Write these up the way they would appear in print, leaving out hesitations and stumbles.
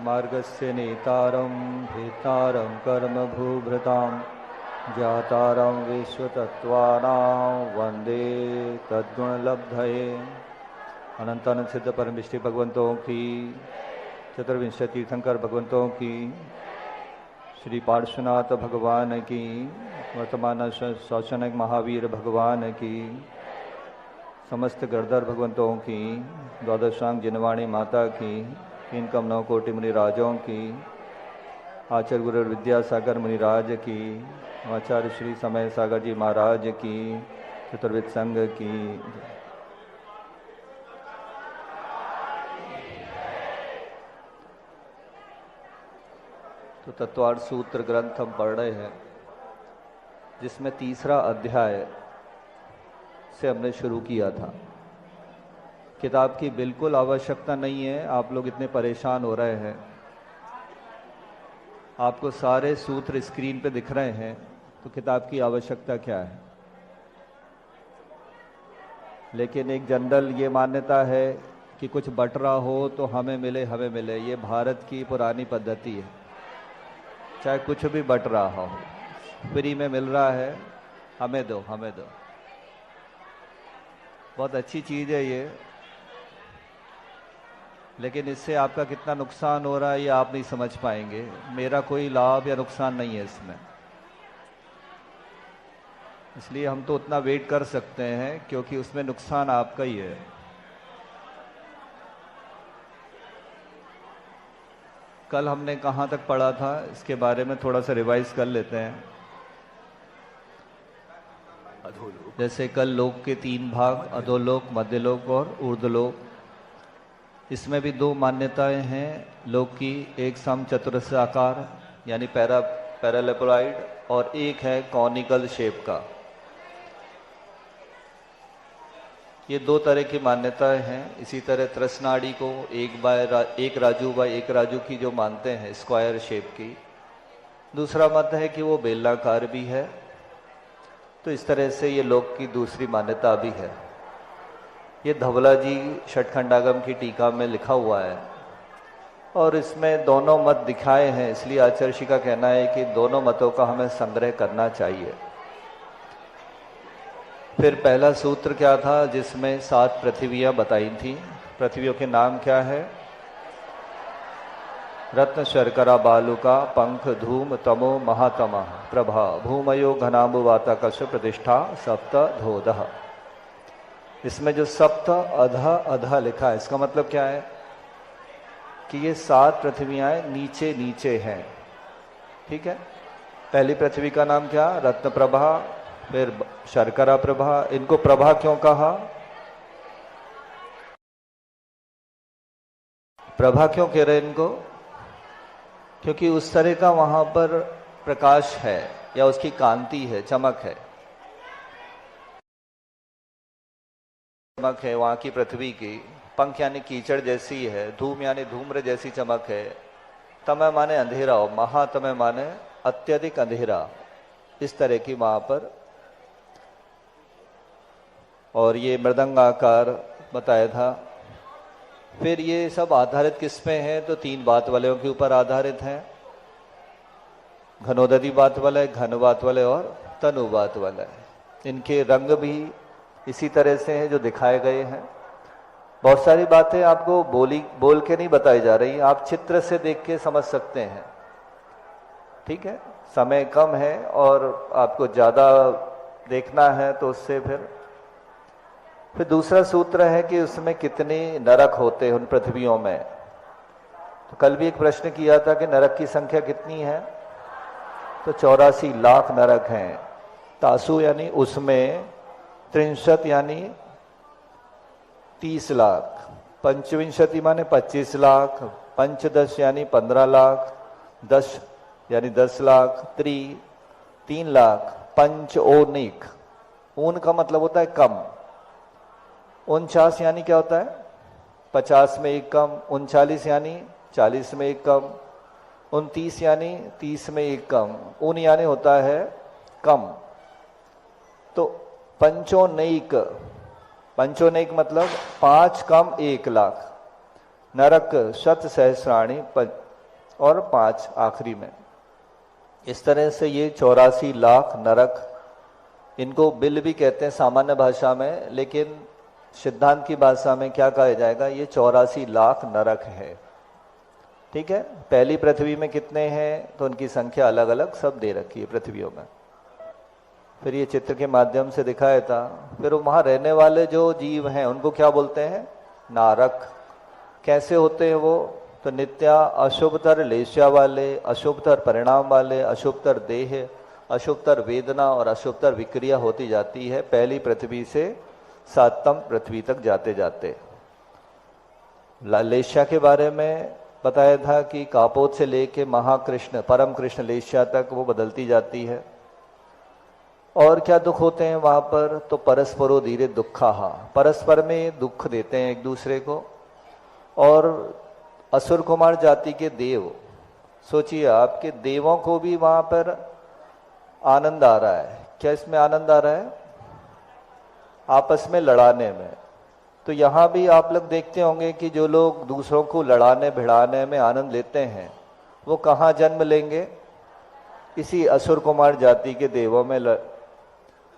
मार्गस्य नेतारं भेतारं कर्मभूभृतां ज्ञातारं विश्वतत्त्वानां वंदे तद्गुणलब्धये। अनंतानंद सिद्ध परमविष्टि भगवंतों की, चतुर्विंशति तीर्थंकर भगवंतों की, श्री पार्श्वनाथ भगवान की, वर्तमान शौचनक महावीर भगवान की, समस्त गणधर भगवंतों की, द्वादशांग जिनवाणी माता की, इनकम 9 कोटि मुनिराजों की, आचार्य गुरु विद्यासागर मुनिराज की, आचार्य श्री समय सागर जी महाराज की, चतुर्विद संघ की। तो तत्वार्थ सूत्र ग्रंथ हम पढ़ रहे हैं, जिसमें तीसरा अध्याय से हमने शुरू किया था। किताब की बिल्कुल आवश्यकता नहीं है, आप लोग इतने परेशान हो रहे हैं। आपको सारे सूत्र स्क्रीन पे दिख रहे हैं, तो किताब की आवश्यकता क्या है। लेकिन एक जनरल ये मान्यता है कि कुछ बट रहा हो तो हमें मिले। ये भारत की पुरानी पद्धति है, चाहे कुछ भी बट रहा हो, फ्री में मिल रहा है, हमें दो। बहुत अच्छी चीज़ है ये, लेकिन इससे आपका कितना नुकसान हो रहा है ये आप नहीं समझ पाएंगे। मेरा कोई लाभ या नुकसान नहीं है इसमें, इसलिए हम तो उतना वेट कर सकते हैं, क्योंकि उसमें नुकसान आपका ही है। कल हमने कहाँ तक पढ़ा था, इसके बारे में थोड़ा सा रिवाइज कर लेते हैं। जैसे कल लोक के 3 भाग, अधोलोक, मध्यलोक और ऊर्ध्वलोक। इसमें भी 2 मान्यताएं हैं लोक की, एक सम चतुरस्र आकार यानी पैरालेपोराइड, और एक है कॉनिकल शेप का। ये 2 तरह की मान्यताएं हैं। इसी तरह त्रसनाड़ी को एक राजू की जो मानते हैं, स्क्वायर शेप की। दूसरा मत है कि वो बेलनाकार भी है। तो इस तरह से ये लोक की दूसरी मान्यता भी है। ये धवला जी षटखंडागम की टीका में लिखा हुआ है, और इसमें दोनों मत दिखाए हैं। इसलिए आचार्य श्री का कहना है कि दोनों मतों का हमें संग्रह करना चाहिए। फिर पहला सूत्र क्या था, जिसमें 7 पृथ्वियां बताई थी। पृथ्वियों के नाम क्या है? रत्न, शर्करा, बालुका, पंख, धूम, तमो, महातमा, प्रभा, भूमयो, घनाम्बु, वाताकश, प्रतिष्ठा, सप्त, धोदह। इसमें जो सप्त अधा लिखा है, इसका मतलब क्या है कि ये 7 पृथ्वियां नीचे हैं। ठीक है। पहली पृथ्वी का नाम क्या? रत्न प्रभा, फिर शर्करा प्रभा। इनको प्रभा क्यों कहा? प्रभा क्यों कह रहे हैं इनको? क्योंकि उस तरह का वहां पर प्रकाश है, या उसकी कांति है, चमक है वहां की पृथ्वी की। पंख यानी कीचड़ जैसी है, धूम यानी धूम्र जैसी चमक है, तमय माने अंधेरा, और महातमय माने अत्यधिक अंधेरा। इस तरह की वहां पर। और ये मृदंगाकार बताया था। फिर ये सब आधारित किस पे है? तो 3 बात वालों के ऊपर आधारित है। घनोदधी बात वाला है, घन बात वाले और तनु बात वाला है। इनके रंग भी इसी तरह से हैं जो दिखाए गए हैं। बहुत सारी बातें आपको बोल के नहीं बताई जा रही, आप चित्र से देख के समझ सकते हैं। ठीक है। समय कम है और आपको ज्यादा देखना है, तो उससे फिर दूसरा सूत्र है कि उसमें कितने नरक होते हैं उन पृथ्वियों में। तो कल भी एक प्रश्न किया था कि नरक की संख्या कितनी है, तो 84 लाख नरक हैं। तासु यानी उसमें, 63 यानी 30 लाख, पंचविंशति माने 25 लाख, पंचदश यानी 15 लाख, 10 यानी 10 लाख, 3 लाख, पंचोनिक, ऊन का मतलब होता है कम, 49 यानी क्या होता है 50 में एक कम, 39 यानी 40 में एक कम, 29 यानी 30 में एक कम, ऊन यानी होता है कम। तो पंचोनैक, पंचोनैक मतलब 5 कम 1 लाख, नरक शत सहस्राणी और 5 आखिरी में। इस तरह से ये 84 लाख नरक, इनको बिल भी कहते हैं सामान्य भाषा में, लेकिन सिद्धांत की भाषा में क्या कहा जाएगा, ये 84 लाख नरक है। ठीक है, पहली पृथ्वी में कितने हैं तो उनकी संख्या अलग अलग सब दे रखी है पृथ्वियों में। फिर ये चित्र के माध्यम से दिखाया था। फिर वहां रहने वाले जो जीव हैं उनको क्या बोलते हैं, नारक। कैसे होते हैं वो, तो नित्या अशुभतर लेश्या वाले, अशुभतर परिणाम वाले, अशुभतर देह, अशुभतर वेदना और अशुभतर विक्रिया होती जाती है पहली पृथ्वी से 7वीं पृथ्वी तक जाते जाते। लेश्या के बारे में बताया था कि कापोत से लेके महाकृष्ण परम कृष्ण लेश्या तक वो बदलती जाती है। और क्या दुख होते हैं वहां पर, तो परस्परो धीरे दुखा, परस्पर में दुख देते हैं एक दूसरे को। और असुर कुमार जाति के देव, सोचिए आपके देवों को भी वहां पर आनंद आ रहा है। क्या इसमें आनंद आ रहा है, आपस में लड़ाने में। तो यहां भी आप लोग देखते होंगे कि जो लोग दूसरों को लड़ाने भिड़ाने में आनंद लेते हैं वो कहाँ जन्म लेंगे, इसी असुर कुमार जाति के देवों में।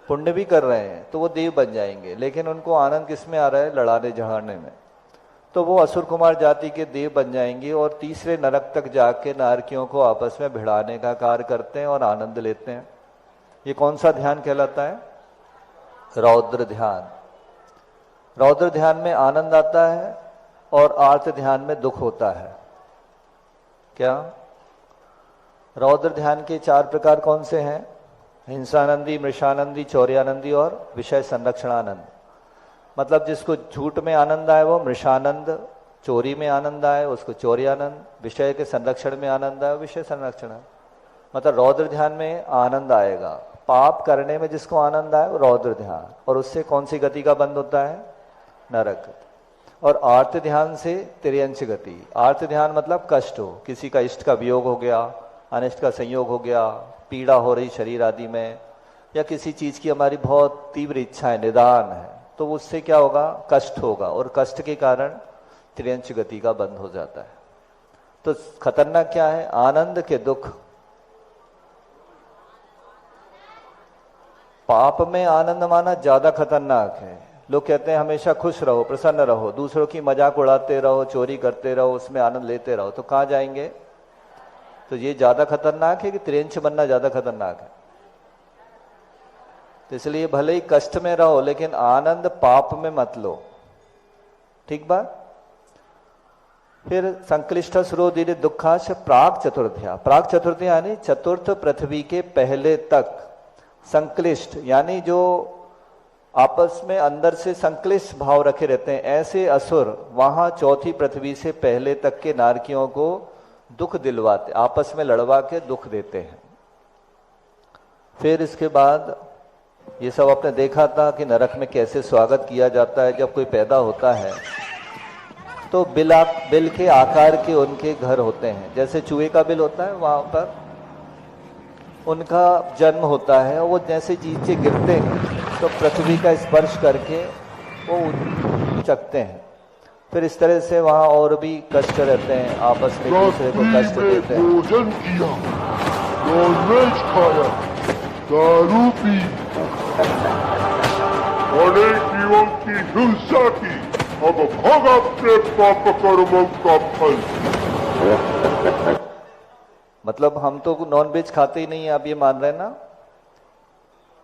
पुण्य भी कर रहे हैं तो वो देव बन जाएंगे, लेकिन उनको आनंद किस में आ रहा है, लड़ाने झगड़ने में। तो वो असुर कुमार जाति के देव बन जाएंगे और तीसरे नरक तक जाके नारकियों को आपस में भिड़ाने का कार्य करते हैं और आनंद लेते हैं। ये कौन सा ध्यान कहलाता है, रौद्र ध्यान। रौद्र ध्यान में आनंद आता है और आर्त ध्यान में दुख होता है। क्या रौद्र ध्यान के 4 प्रकार कौन से हैं, हिंसानंदी, मृषानंदी, चौर्यानंदी और विषय संरक्षणानंद। मतलब जिसको झूठ में आनंद आए वो मृषानंद, चोरी में आनंद आए उसको चौर्यानंद, विषय के संरक्षण में आनंद आए विषय संरक्षण। मतलब रौद्र ध्यान में आनंद आएगा, पाप करने में जिसको आनंद आए वो रौद्र ध्यान, और उससे कौन सी गति का बंद होता है, नरक। और आर्त ध्यान से तिर्यंश गति। आर्त ध्यान मतलब कष्ट हो, किसी का इष्ट का वियोग हो गया, अनिष्ट का संयोग हो गया, पीड़ा हो रही शरीर आदि में, या किसी चीज की हमारी बहुत तीव्र इच्छा है, निदान है, तो उससे क्या होगा, कष्ट होगा, और कष्ट के कारण तिर्यंश गति का बंद हो जाता है। तो खतरनाक क्या है, आनंद के दुख। पाप में आनंद माना ज्यादा खतरनाक है। लोग कहते हैं हमेशा खुश रहो, प्रसन्न रहो, दूसरों की मजाक उड़ाते रहो, चोरी करते रहो, उसमें आनंद लेते रहो, तो कहां जाएंगे। तो ये ज्यादा खतरनाक है कि तिर्यंश बनना ज्यादा खतरनाक है। तो इसलिए भले ही कष्ट में रहो लेकिन आनंद पाप में मत लो, ठीक बात। फिर संक्लिष्ट स्रोधीर दुखाश प्राग चतुर्थ्या। प्राग चतुर्थ्या यानी चतुर्थ पृथ्वी के पहले तक। संक्लिष्ट यानी जो आपस में अंदर से संक्लिष्ट भाव रखे रहते हैं, ऐसे असुर वहां चौथी पृथ्वी से पहले तक के नारकियों को दुख दिलवाते, आपस में लड़वा के दुख देते हैं। फिर इसके बाद ये सब आपने देखा था कि नरक में कैसे स्वागत किया जाता है। जब कोई पैदा होता है तो बिल के आकार के उनके घर होते हैं, जैसे चूहे का बिल होता है, वहां पर उनका जन्म होता है। और वो जैसे नीचे गिरते हैं तो पृथ्वी का स्पर्श करके वो चकते हैं। फिर इस तरह से वहां और भी कष्ट रहते हैं, आपस में दूसरे को कष्ट देते हैं। भोजन किया, नॉनवेज खाया, दारू पी, अनेक जीवों की हिंसा की, अब भोग अपने पाप कर्मों का फल। मतलब हम तो नॉनवेज खाते ही नहीं है, आप ये मान रहे हैं ना।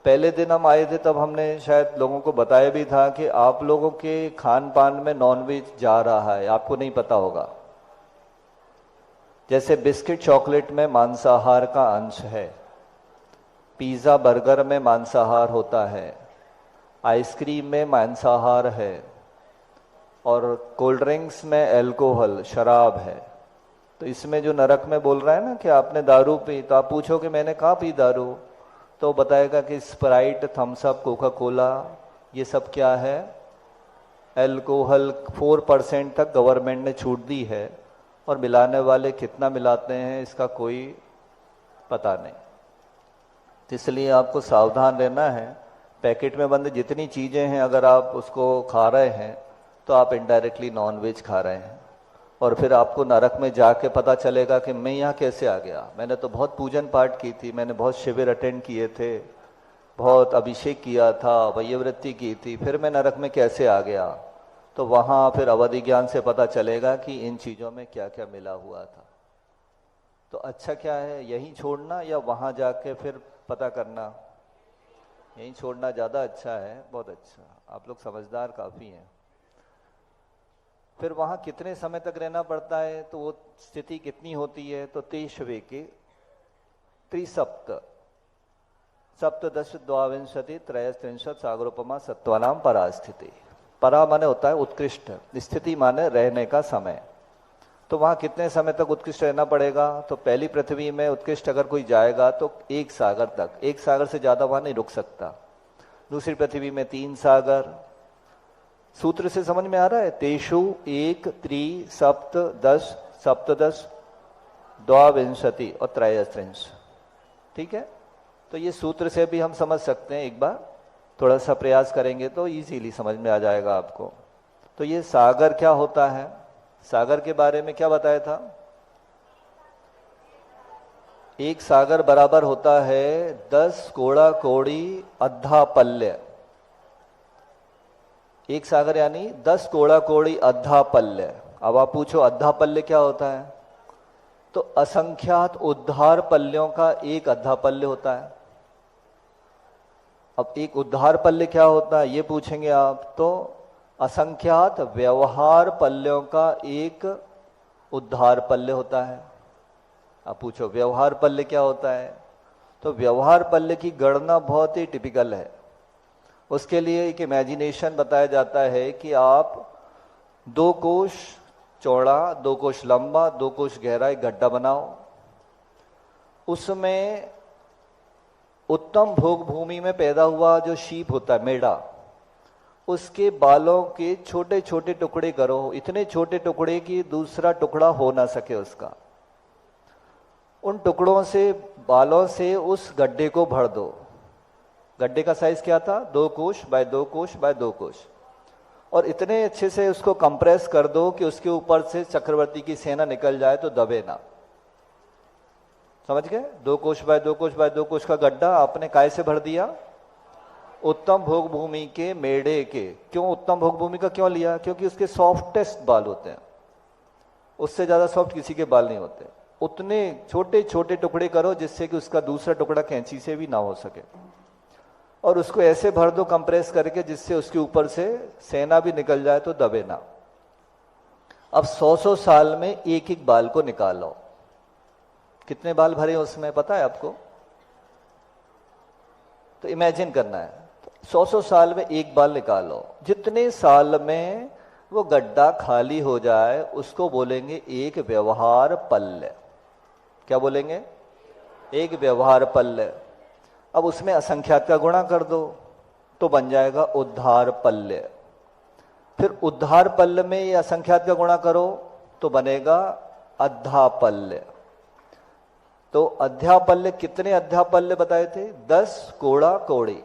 पहले दिन हम आए थे तब हमने शायद लोगों को बताया भी था कि आप लोगों के खान पान में नॉनवेज जा रहा है, आपको नहीं पता होगा। जैसे बिस्किट चॉकलेट में मांसाहार का अंश है, पिज्जा बर्गर में मांसाहार होता है, आइसक्रीम में मांसाहार है, और कोल्ड ड्रिंक्स में अल्कोहल शराब है। तो इसमें जो नरक में बोल रहा है ना कि आपने दारू पी, तो आप पूछो कि मैंने कहाँ पी दारू, तो बताएगा कि Sprite, Thums Up, Coca Cola, ये सब क्या है, अल्कोहल 4% तक गवर्नमेंट ने छूट दी है, और मिलाने वाले कितना मिलाते हैं इसका कोई पता नहीं। तो इसलिए आपको सावधान रहना है। पैकेट में बंद जितनी चीज़ें हैं अगर आप उसको खा रहे हैं तो आप इनडायरेक्टली नॉन वेज खा रहे हैं, और फिर आपको नरक में जाके पता चलेगा कि मैं यहाँ कैसे आ गया, मैंने तो बहुत पूजन पाठ की थी, मैंने बहुत शिविर अटेंड किए थे, बहुत अभिषेक किया था, वैयवृत्ति की थी, फिर मैं नरक में कैसे आ गया। तो वहाँ फिर अवधि ज्ञान से पता चलेगा कि इन चीज़ों में क्या क्या मिला हुआ था। तो अच्छा क्या है, यहीं छोड़ना या वहाँ जाके फिर पता करना? यहीं छोड़ना ज़्यादा अच्छा है, बहुत अच्छा, आप लोग समझदार काफ़ी हैं। फिर वहाँ कितने समय तक रहना पड़ता है, तो वो स्थिति कितनी होती है, तो तेषवे के त्रिसप्त सप्तदश द्वाविंशति त्रयस्त्रिंशत् सागरोपमा सत्वानाम परा स्थिति। परा माने होता है उत्कृष्ट, स्थिति माने रहने का समय। तो वहाँ कितने समय तक उत्कृष्ट रहना पड़ेगा, तो पहली पृथ्वी में उत्कृष्ट अगर कोई जाएगा तो 1 सागर तक, 1 सागर से ज़्यादा वहाँ नहीं रुक सकता। दूसरी पृथ्वी में 3 सागर। सूत्र से समझ में आ रहा है, तेषु 1 3 सप्त 10 सप्तदश द्वाविंशति और त्रयस्त्रिंश। ठीक है, तो ये सूत्र से भी हम समझ सकते हैं, एक बार थोड़ा सा प्रयास करेंगे तो इजीली समझ में आ जाएगा आपको। तो ये सागर क्या होता है, सागर के बारे में क्या बताया था? 1 सागर बराबर होता है 10 कोड़ा कोड़ी अद्धा पल्य। 1 सागर यानी 10 कोड़ा कोड़ी अद्धा पल्य। अब आप पूछो अद्धा पल्य क्या होता है, तो असंख्यात उद्धार पल्यों का एक अद्धा पल्य होता है। अब एक उद्धार पल्य क्या होता है ये पूछेंगे आप, तो असंख्यात व्यवहार पल्यों का एक उद्धार पल्य होता है। आप पूछो व्यवहार पल्य क्या होता है, तो व्यवहार पल्य की गणना बहुत ही टिपिकल है। उसके लिए एक इमेजिनेशन बताया जाता है कि आप 2 कोश चौड़ा, 2 कोश लंबा, 2 कोश गहरा एक गड्ढा बनाओ, उसमें उत्तम भोग भूमि में पैदा हुआ जो शीप होता है, मेढ़ा, उसके बालों के छोटे छोटे टुकड़े करो, इतने छोटे टुकड़े कि दूसरा टुकड़ा हो ना सके उसका। उन टुकड़ों से, बालों से उस गड्ढे को भर दो। गड्ढे का साइज क्या था, 2 कोश बाय 2 कोश बाय 2 कोश, और इतने अच्छे से उसको कंप्रेस कर दो कि उसके ऊपर से चक्रवर्ती की सेना निकल जाए तो दबे ना। समझ गए? 2 कोश बाय 2 कोश बाय 2 कोश का गड्ढा आपने काय से भर दिया? उत्तम भोग भूमि के मेढ़े के। क्यों उत्तम भोग भूमि का क्यों लिया? क्योंकि उसके सॉफ्टेस्ट बाल होते हैं, उससे ज्यादा सॉफ्ट किसी के बाल नहीं होते। उतने छोटे छोटे टुकड़े करो जिससे कि उसका दूसरा टुकड़ा कैंची से भी ना हो सके, और उसको ऐसे भर दो कंप्रेस करके जिससे उसके ऊपर से सेना भी निकल जाए तो दबे ना। अब 100 साल में एक एक बाल को निकालो। कितने बाल भरे उसमें पता है आपको? तो इमेजिन करना है, 100 साल में एक बाल निकालो। जितने साल में वो गड्ढा खाली हो जाए उसको बोलेंगे एक व्यवहार पल्य। क्या बोलेंगे? एक व्यवहार पल्य। अब उसमें असंख्यात का गुणा कर दो तो बन जाएगा उद्धार पल्य। फिर उद्धार पल्य में ये असंख्यात का गुणा करो तो बनेगा अध्यापल्य। तो अध्यापल्य, कितने अध्यापल्य बताए थे? 10 कोड़ा कोड़ी,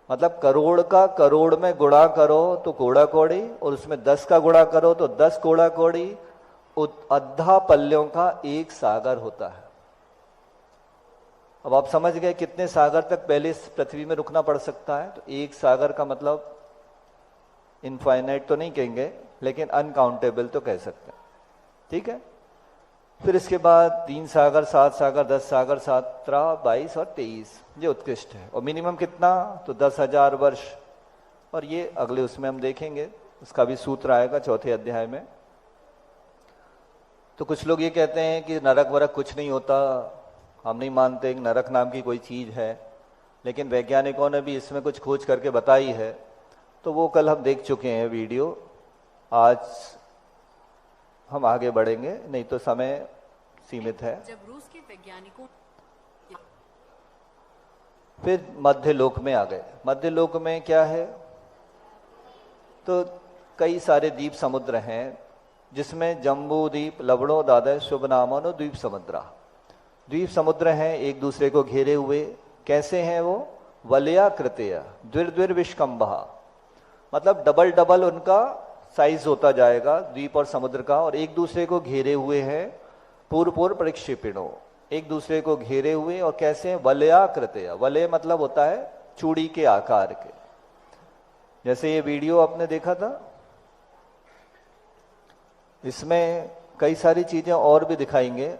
मतलब करोड़ का करोड़ में गुणा करो तो कोड़ा कोड़ी, और उसमें 10 का गुणा करो तो 10 कोड़ा कोड़ी। अध्यापल्यों का एक सागर होता है। अब आप समझ गए कितने सागर तक पहले इस पृथ्वी में रुकना पड़ सकता है। तो एक सागर का मतलब इनफाइनाइट तो नहीं कहेंगे, लेकिन अनकाउंटेबल तो कह सकते हैं। ठीक है, फिर इसके बाद 3 सागर, 7 सागर, 10 सागर, 17, 22 और 23 ये उत्कृष्ट है। और मिनिमम कितना? तो 10,000 वर्ष। और ये अगले उसमें हम देखेंगे, उसका भी सूत्र आएगा 4थे अध्याय में। तो कुछ लोग ये कहते हैं कि नरक वरक कुछ नहीं होता, हम नहीं मानते कि नरक नाम की कोई चीज है, लेकिन वैज्ञानिकों ने भी इसमें कुछ खोज करके बताई है। तो वो कल हम देख चुके हैं वीडियो। आज हम आगे बढ़ेंगे, नहीं तो समय सीमित है। जब रूस के वैज्ञानिकों फिर मध्य लोक में आ गए। मध्य लोक में क्या है, तो कई सारे द्वीप समुद्र हैं, जिसमें जम्बू द्वीप, लवणो दादय, शुभनामनो द्वीप समुद्रा। द्वीप समुद्र हैं एक दूसरे को घेरे हुए। कैसे हैं वो? वलयाकृतया द्विर्द्विर विष्कंभा, मतलब डबल डबल उनका साइज होता जाएगा द्वीप और समुद्र का, और एक दूसरे को घेरे हुए हैं पूर्व पूर्व परिक्षेपिणों, एक दूसरे को घेरे हुए। और कैसे हैं? वलयाकृतया, वलय मतलब होता है चूड़ी के आकार के। जैसे ये वीडियो आपने देखा था, इसमें कई सारी चीजें और भी दिखाएंगे।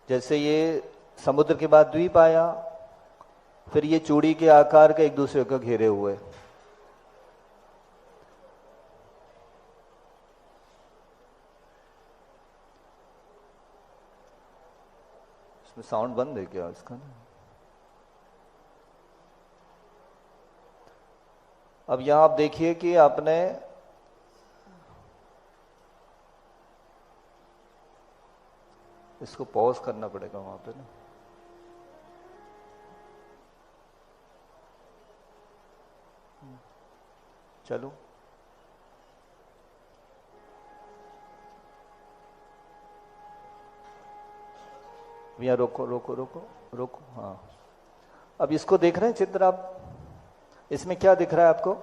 जैसे ये समुद्र के बाद द्वीप आया, फिर ये चूड़ी के आकार के एक दूसरे को घेरे हुए। इसमें साउंड बंद है क्या इसका? अब यहां आप देखिए कि आपने इसको पॉज करना पड़ेगा वहां पे ना। चलो, भैया रोको रोको रोको रोको। हाँ, अब इसको देख रहे हैं चित्र आप? इसमें क्या दिख रहा है आपको?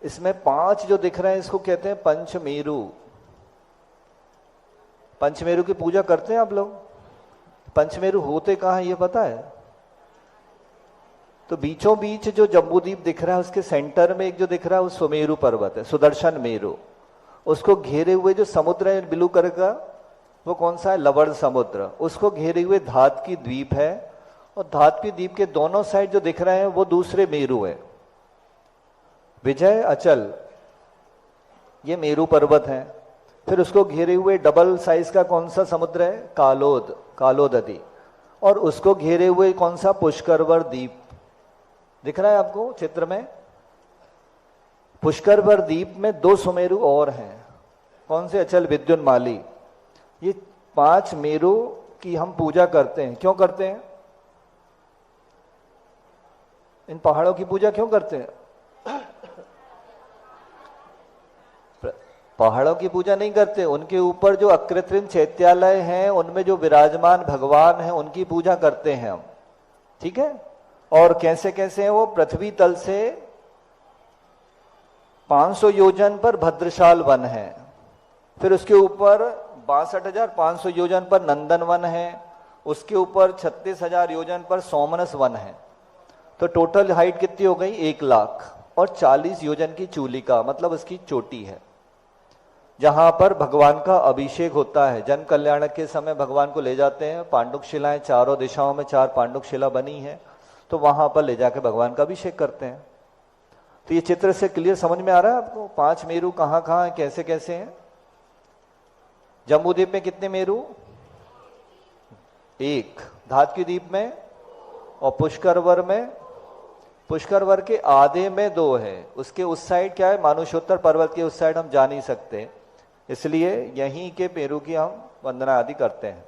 इसमें 5 जो दिख रहे हैं इसको कहते हैं पंचमेरु। पंचमेरु की पूजा करते हैं आप लोग? पंचमेरु होते कहाँ है ये पता है? तो बीचों बीच जो जम्बूद्वीप दिख रहा है उसके सेंटर में एक जो दिख रहा है वो सुमेरु पर्वत है, सुदर्शन मेरु। उसको घेरे हुए जो समुद्र है ब्लू कलर का, वो कौन सा है? लवण समुद्र। उसको घेरे हुए धात की द्वीप है, और धात की द्वीप के दोनों साइड जो दिख रहे हैं वो दूसरे मेरु है। विजय, अचल, ये मेरु पर्वत है। फिर उसको घेरे हुए डबल साइज का कौन सा समुद्र है? कालोद, कालोदधी। और उसको घेरे हुए कौन सा? पुष्करवर द्वीप दिख रहा है आपको चित्र में? पुष्करवर द्वीप में 2 सुमेरु और हैं। कौन से? अचल, विद्युन्माली। ये 5 मेरु की हम पूजा करते हैं। क्यों करते हैं? इन पहाड़ों की पूजा क्यों करते हैं? पहाड़ों की पूजा नहीं करते, उनके ऊपर जो अकृत्रिम चैत्यालय हैं उनमें जो विराजमान भगवान हैं उनकी पूजा करते हैं हम। ठीक है? और कैसे कैसे हैं वो? पृथ्वी तल से 500 योजन पर भद्रशाल वन है, फिर उसके ऊपर 62,500 योजन पर नंदन वन है, उसके ऊपर 36,000 योजन पर सोमनस वन है। तो टोटल हाइट कितनी हो गई? 1 लाख। और 40 योजन की चूलिका, मतलब उसकी चोटी है, जहां पर भगवान का अभिषेक होता है। जन कल्याण के समय भगवान को ले जाते हैं, पांडुक शिलाएं चारों दिशाओं में 4 पांडुक शिला बनी है, तो वहां पर ले जाकर भगवान का अभिषेक करते हैं। तो ये चित्र से क्लियर समझ में आ रहा है आपको? 5 मेरु कहां कहां है, कैसे कैसे हैं? जम्बूद्वीप में कितने मेरु? 1। धात की द्वीप में? और पुष्करवर में? पुष्करवर के आधे में 2 है। उसके उस साइड क्या है? मानुषोत्तर पर्वत के उस साइड हम जा नहीं सकते, इसलिए यहीं के मेरु की हम वंदना आदि करते हैं।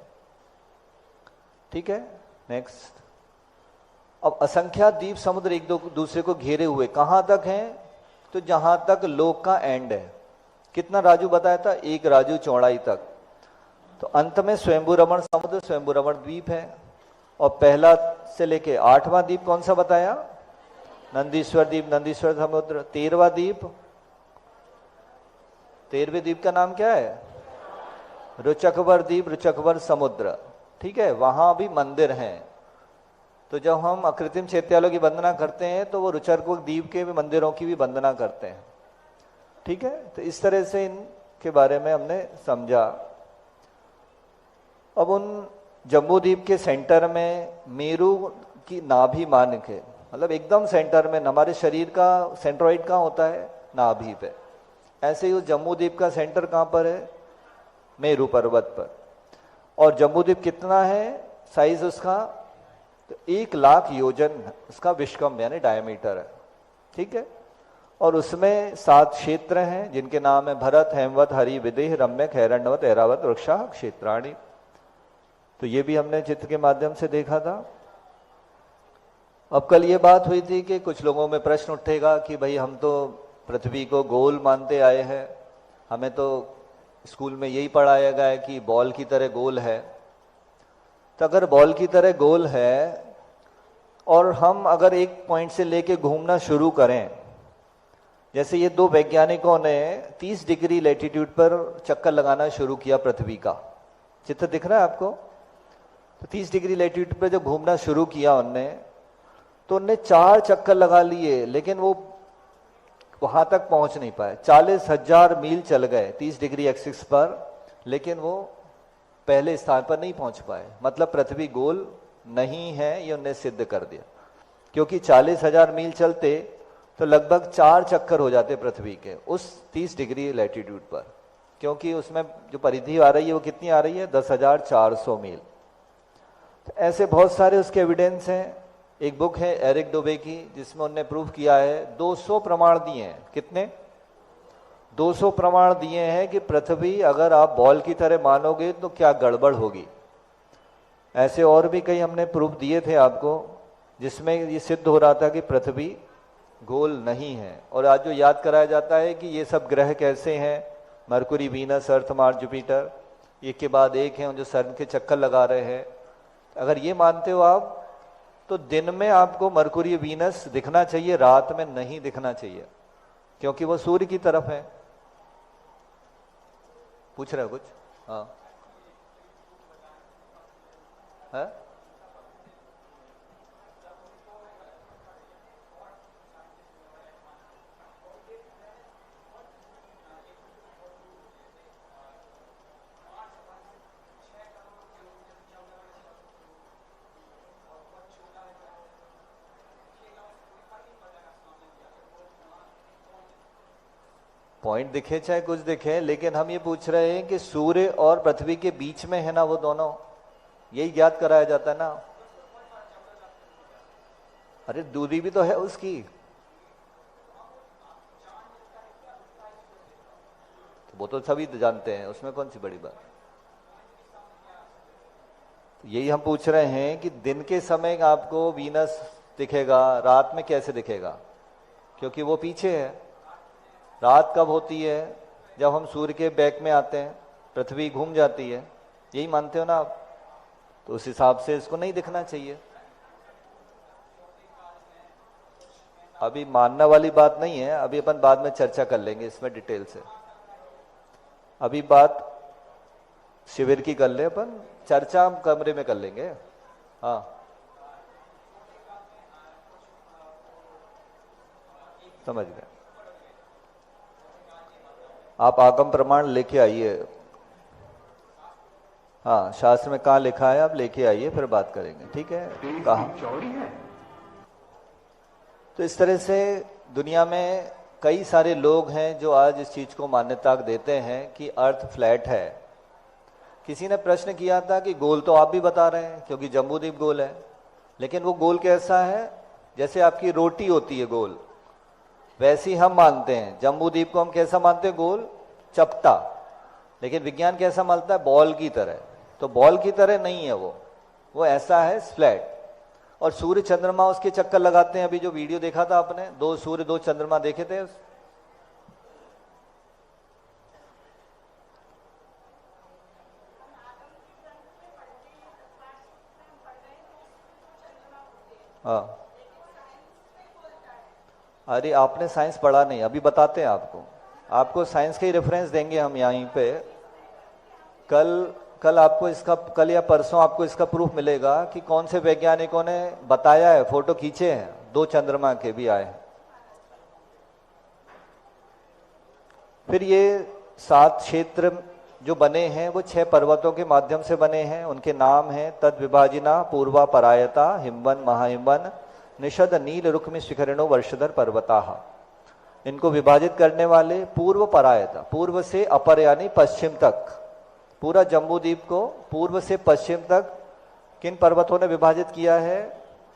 ठीक है, नेक्स्ट। अब असंख्यात द्वीप समुद्र एक दूसरे को घेरे हुए कहां तक हैं? तो जहां तक लोक का एंड है। कितना राजू बताया था? 1 राजू चौड़ाई तक। तो अंत में स्वयंभू रमण समुद्र, स्वयंभू रमण द्वीप है। और पहला से लेके 8वां द्वीप कौन सा बताया? नंदीश्वर द्वीप, नंदीश्वर समुद्र। 13वां द्वीप, 13वें द्वीप का नाम क्या है? रुचकवर द्वीप, रुचकवर समुद्र। ठीक है, वहां भी मंदिर हैं। तो जब हम अकृत्रिम चैत्यालयों की वंदना करते हैं तो वो रुचकवर द्वीप के भी मंदिरों की भी वंदना करते हैं। ठीक है, तो इस तरह से इनके बारे में हमने समझा। अब उन जम्बूद्वीप के सेंटर में मेरु की नाभि मान के, मतलब एकदम सेंटर में, हमारे शरीर का सेंट्रोइड कहाँ होता है? नाभि पे। ऐसे ही उस जम्बूद्वीप का सेंटर कहाँ पर है? मेरु पर्वत पर। और जम्बूद्वीप कितना है साइज उसका? तो 1,00,000 योजन इसका विश्वकम यानी डायमीटर है, ठीक है। और उसमें 7 क्षेत्र हैं जिनके नाम है भरत, हेमवत, हरि, विदेह, रम्यक, हैरण्यवत, ऐरावत, वृक्षा, क्षेत्राणि। तो ये भी हमने चित्र के माध्यम से देखा था। अब कल ये बात हुई थी कि कुछ लोगों में प्रश्न उठेगा कि भाई हम तो पृथ्वी को गोल मानते आए हैं, हमें तो स्कूल में यही पढ़ाया गया है कि बॉल की तरह गोल है। तो अगर बॉल की तरह गोल है और हम अगर एक पॉइंट से लेके घूमना शुरू करें, जैसे ये 2 वैज्ञानिकों ने 30 डिग्री लैटिट्यूड पर चक्कर लगाना शुरू किया पृथ्वी का, चित्र दिख रहा है आपको। तो 30 डिग्री लैटिट्यूड पर जब घूमना शुरू किया उनने, तो उनने 4 चक्कर लगा लिए, लेकिन वो वहां तक पहुंच नहीं पाए। 40,000 मील चल गए 30 डिग्री एक्सिस पर, लेकिन वो पहले स्थान पर नहीं पहुंच पाए। मतलब पृथ्वी गोल नहीं है, ये उन्हें सिद्ध कर दिया। क्योंकि 40,000 मील चलते तो लगभग 4 चक्कर हो जाते पृथ्वी के उस 30 डिग्री लैटिट्यूड पर, क्योंकि उसमें जो परिधि आ रही है वो कितनी आ रही है, 10,400 मील। तो ऐसे बहुत सारे उसके एविडेंस हैं। एक बुक है एरिक डोबे की, जिसमें उन्होंने प्रूव किया है, 200 प्रमाण दिए हैं। कितने? 200 प्रमाण दिए हैं कि पृथ्वी अगर आप बॉल की तरह मानोगे तो क्या गड़बड़ होगी। ऐसे और भी कई हमने प्रूफ दिए थे आपको, जिसमें ये सिद्ध हो रहा था कि पृथ्वी गोल नहीं है। और आज जो याद कराया जाता है कि ये सब ग्रह कैसे हैं, मरकुरी, वीनस, अर्थ, मार्स, जुपिटर, एक के बाद एक हैं जो सन के चक्कर लगा रहे हैं। अगर ये मानते हो आप, तो दिन में आपको मरकुरी, वीनस दिखना चाहिए, रात में नहीं दिखना चाहिए, क्योंकि वो सूर्य की तरफ है। पूछ रहे हो कुछ? हाँ है? पॉइंट दिखे चाहे कुछ दिखे, लेकिन हम ये पूछ रहे हैं कि सूर्य और पृथ्वी के बीच में है ना वो दोनों, यही याद कराया जाता है ना। अरे दूरी भी तो है उसकी, तो वो तो सभी जानते हैं, उसमें कौन सी बड़ी बात। तो यही हम पूछ रहे हैं कि दिन के समय आपको वीनस दिखेगा, रात में कैसे दिखेगा, क्योंकि वो पीछे है। रात कब होती है? जब हम सूर्य के बैक में आते हैं, पृथ्वी घूम जाती है, यही मानते हो ना आप। तो उस हिसाब से इसको नहीं दिखना चाहिए। अभी मानने वाली बात नहीं है, अभी अपन बाद में चर्चा कर लेंगे इसमें डिटेल से। अभी बात शिविर की कर ले, अपन चर्चा हम कमरे में कर लेंगे। हाँ समझ गए। आप आगम प्रमाण लेके आइए। हाँ शास्त्र में कहाँ लिखा है, आप लेके आइए, फिर बात करेंगे, ठीक है। कहाँ? तो इस तरह से दुनिया में कई सारे लोग हैं जो आज इस चीज को मान्यता देते हैं कि अर्थ फ्लैट है। किसी ने प्रश्न किया था कि गोल तो आप भी बता रहे हैं, क्योंकि जम्बूद्वीप गोल है, लेकिन वो गोल कैसा है? जैसे आपकी रोटी होती है गोल, वैसे ही हम मानते हैं। जम्बूद्वीप को हम कैसा मानते हैं? गोल, चपटा। लेकिन विज्ञान कैसा मानता है? बॉल की तरह। तो बॉल की तरह नहीं है वो ऐसा है फ्लैट। और सूर्य चंद्रमा उसके चक्कर लगाते हैं। अभी जो वीडियो देखा था आपने, 2 सूर्य 2 चंद्रमा देखे थे। हाँ अरे आपने साइंस पढ़ा नहीं, अभी बताते हैं आपको साइंस के ही रेफरेंस देंगे हम यहीं पे। कल आपको इसका, कल या परसों आपको इसका प्रूफ मिलेगा कि कौन से वैज्ञानिकों ने बताया है, फोटो खींचे हैं, 2 चंद्रमा के भी आए हैं। फिर ये 7 क्षेत्र जो बने हैं वो 6 पर्वतों के माध्यम से बने हैं। उनके नाम हैं तद विभाजिना, पूर्वा परायता, हिमवन, महाहिमवन, निषद, नील, रुक्मि, शिखरिणो, वर्षधर पर्वताः। इनको विभाजित करने वाले पूर्व परायता, पूर्व से अपर यानी पश्चिम तक, पूरा जम्बूद्वीप को पूर्व से पश्चिम तक किन पर्वतों ने विभाजित किया है?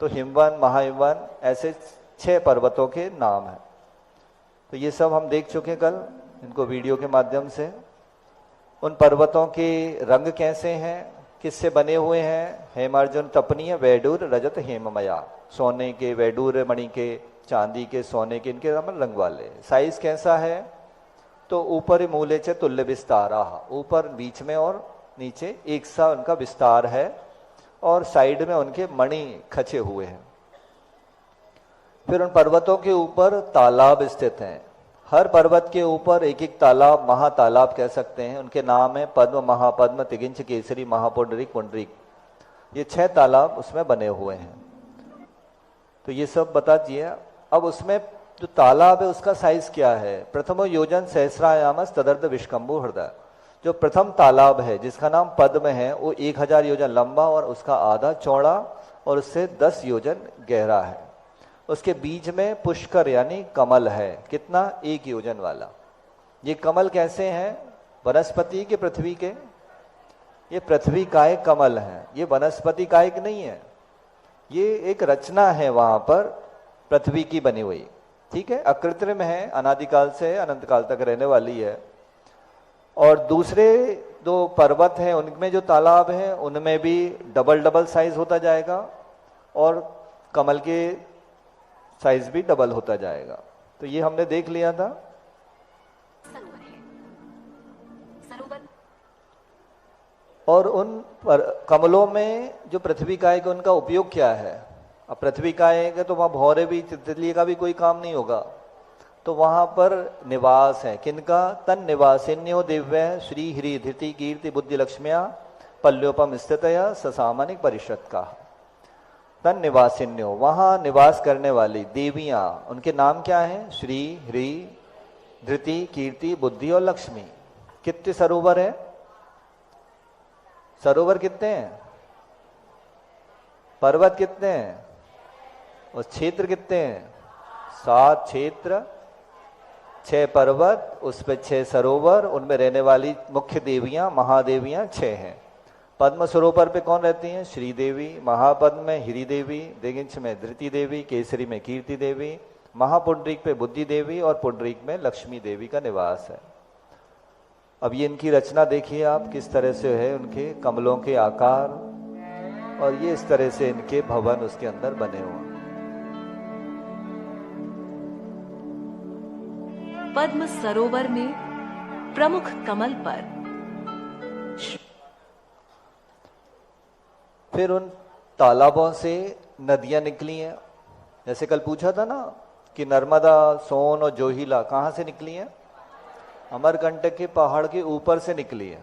तो हिमवन, महाहिमवन, ऐसे 6 पर्वतों के नाम हैं। तो ये सब हम देख चुके कल इनको वीडियो के माध्यम से। उन पर्वतों के रंग कैसे हैं, किससे बने हुए हैं? हेमार्जुन, तपनीय, वैडूर, रजत, हेममया। सोने के, वैडूर मणि के, चांदी के, सोने के, इनके रंग वाले। साइज कैसा है? तो ऊपर मूले च तुल्य विस्तारा, ऊपर बीच में और नीचे एक सा उनका विस्तार है, और साइड में उनके मणि खचे हुए हैं। फिर उन पर्वतों के ऊपर तालाब स्थित हैं। हर पर्वत के ऊपर एक एक तालाब, महातालाब कह सकते हैं, उनके नाम है पद्म, महापद्म, तिगिंच, केसरी, महापुंडरीक, पुंडरीक। ये 6 तालाब उसमें बने हुए हैं। तो ये सब बता दिए। अब उसमें जो तालाब है उसका साइज क्या है? प्रथमो योजन सहस्रायामस तदर्थ विष्कंभु हृदय। जो प्रथम तालाब है जिसका नाम पद्म है, वो 1000 योजन लंबा और उसका आधा चौड़ा और उससे 10 योजन गहरा है। उसके बीच में पुष्कर यानी कमल है। कितना? 1 योजन वाला। ये कमल कैसे हैं? वनस्पति के, पृथ्वी के? ये पृथ्वी का एक कमल है, ये वनस्पति का एक नहीं है। ये एक रचना है वहां पर पृथ्वी की बनी हुई, ठीक है। अकृत्रिम है, अनादिकाल से अनंत काल तक रहने वाली है। और दूसरे 2 पर्वत हैं उनमें जो तालाब है उनमें भी डबल साइज होता जाएगा और कमल के साइज भी डबल होता जाएगा। तो ये हमने देख लिया था। और उन कमलों में जो पृथ्वी काय के उनका उपयोग क्या है? अब पृथ्वी काय के तो वहां भौरे भी, तितली का भी कोई काम नहीं होगा, तो वहां पर निवास है। किनका? तन निवासिन्यो दिव्य श्री ह्री धृति कीर्ति बुद्धि लक्ष्म्या पल्योपम स्थितया ससामनिक परिषद का। तन निवासिन्यो, वहां निवास करने वाली देवियां, उनके नाम क्या है? श्री ह्री धृति कीर्ति बुद्धि और लक्ष्मी। कितने सरोवर है? सरोवर कितने हैं? पर्वत कितने हैं? और क्षेत्र कितने हैं? 7 क्षेत्र, 6 पर्वत, उस पे 6 सरोवर, उनमें रहने वाली मुख्य देवियां, महादेवियां 6 हैं। पद्म सरोवर पे कौन रहती हैं? श्री देवी। महापद्म में हिरी देवी, दिगिंच में धृति देवी, केसरी में कीर्ति देवी, महापुंडरीक पे बुद्धि देवी और पुंडरीक में लक्ष्मी देवी का निवास है। अब ये इनकी रचना देखिए आप किस तरह से है, उनके कमलों के आकार, और ये इस तरह से इनके भवन उसके अंदर बने हुए। पद्म सरोवर में प्रमुख कमल पर फिर उन तालाबों से नदियां निकली हैं। जैसे कल पूछा था ना कि नर्मदा, सोन और जोहिला कहां से निकली हैं? अमरकंटक के पहाड़ के ऊपर से निकली है।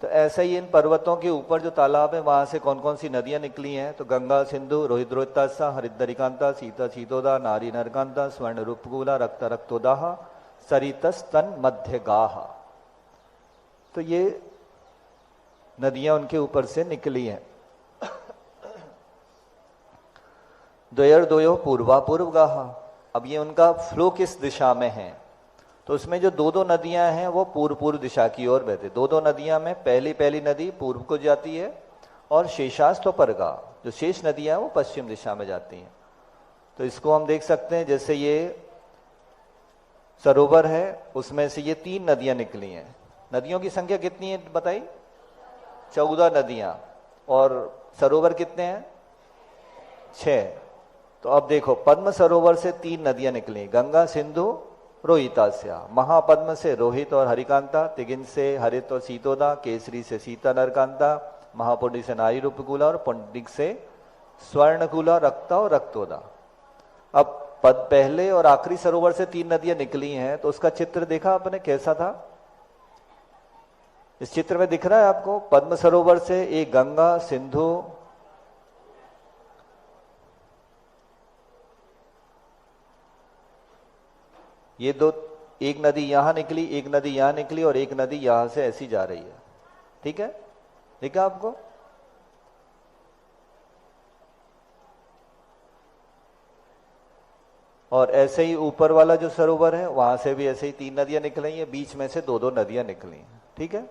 तो ऐसा ही इन पर्वतों के ऊपर जो तालाब है वहां से कौन कौन सी नदियां निकली हैं? तो गंगा, सिंधु, रोहित रोहितासा, हरिद्रिकांता, सीता सीतोदा, नारी नरकांता, स्वर्ण रूपकूला, रक्त रक्तोदाह, सरितस तन मध्य गाह। तो ये नदियां उनके ऊपर से निकली हैं। द्वयर द्वयो पूर्वा पूर्व गाह। अब ये उनका फ्लो किस दिशा में है? तो उसमें जो 2 नदियां हैं वो पूर्व दिशा की ओर बहते। 2 नदियां में पहली नदी पूर्व को जाती है और शेषास्त परगा, जो शेष नदियां हैं वो पश्चिम दिशा में जाती हैं। तो इसको हम देख सकते हैं, जैसे ये सरोवर है उसमें से ये 3 नदियां निकली हैं। नदियों की संख्या कितनी है बताइए? 14 नदियां। और सरोवर कितने हैं? 6। तो अब देखो, पद्म सरोवर से 3 नदियां निकली, गंगा, सिंधु, रोहितास्या। महापद्म से रोहित और हरिकांता, तिगिन से हरित और सीतोदा, केसरी से सीता नरकांता, महापुंडी से नारी रूपकूला और पुंडिक से स्वर्णकूला, रक्ता और रक्तोदा। अब पहले और आखिरी सरोवर से 3 नदियां निकली हैं, तो उसका चित्र देखा आपने कैसा था? इस चित्र में दिख रहा है आपको? पद्म सरोवर से एक गंगा, सिंधु, ये 2, एक नदी यहां निकली, एक नदी यहां निकली और एक नदी यहां से ऐसी जा रही है, ठीक है? देखा आपको? और ऐसे ही ऊपर वाला जो सरोवर है वहां से भी ऐसे ही 3 नदियां निकली हैं, बीच में से 2 नदियां निकली हैं, ठीक है?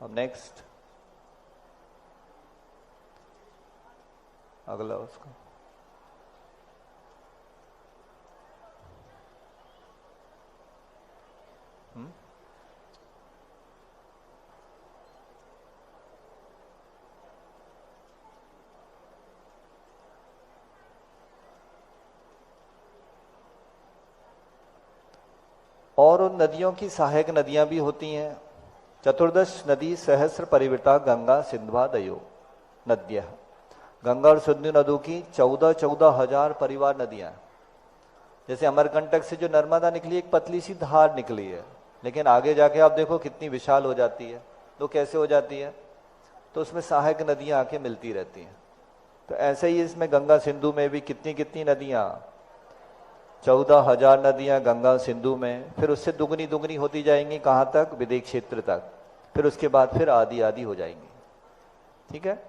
अब नेक्स्ट, अगला उसका। और उन नदियों की सहायक नदियां भी होती हैं। चतुर्दश नदी सहस्र परिवृता गंगा सिंधवा दयो नद्य। गंगा और सिंधु नदियों की 14,000 परिवार नदियां हैं। जैसे अमरकंटक से जो नर्मदा निकली एक पतली सी धार निकली है, लेकिन आगे जाके आप देखो कितनी विशाल हो जाती है। तो कैसे हो जाती है? तो उसमें सहायक नदियां आके मिलती रहती हैं। तो ऐसे ही इसमें गंगा सिंधु में भी कितनी कितनी नदियां, 14,000 नदियां गंगा सिंधु में, फिर उससे दुगनी दुगनी होती जाएंगी कहाँ तक? विदेश क्षेत्र तक। फिर उसके बाद फिर आदि आदि हो जाएंगी। ठीक है।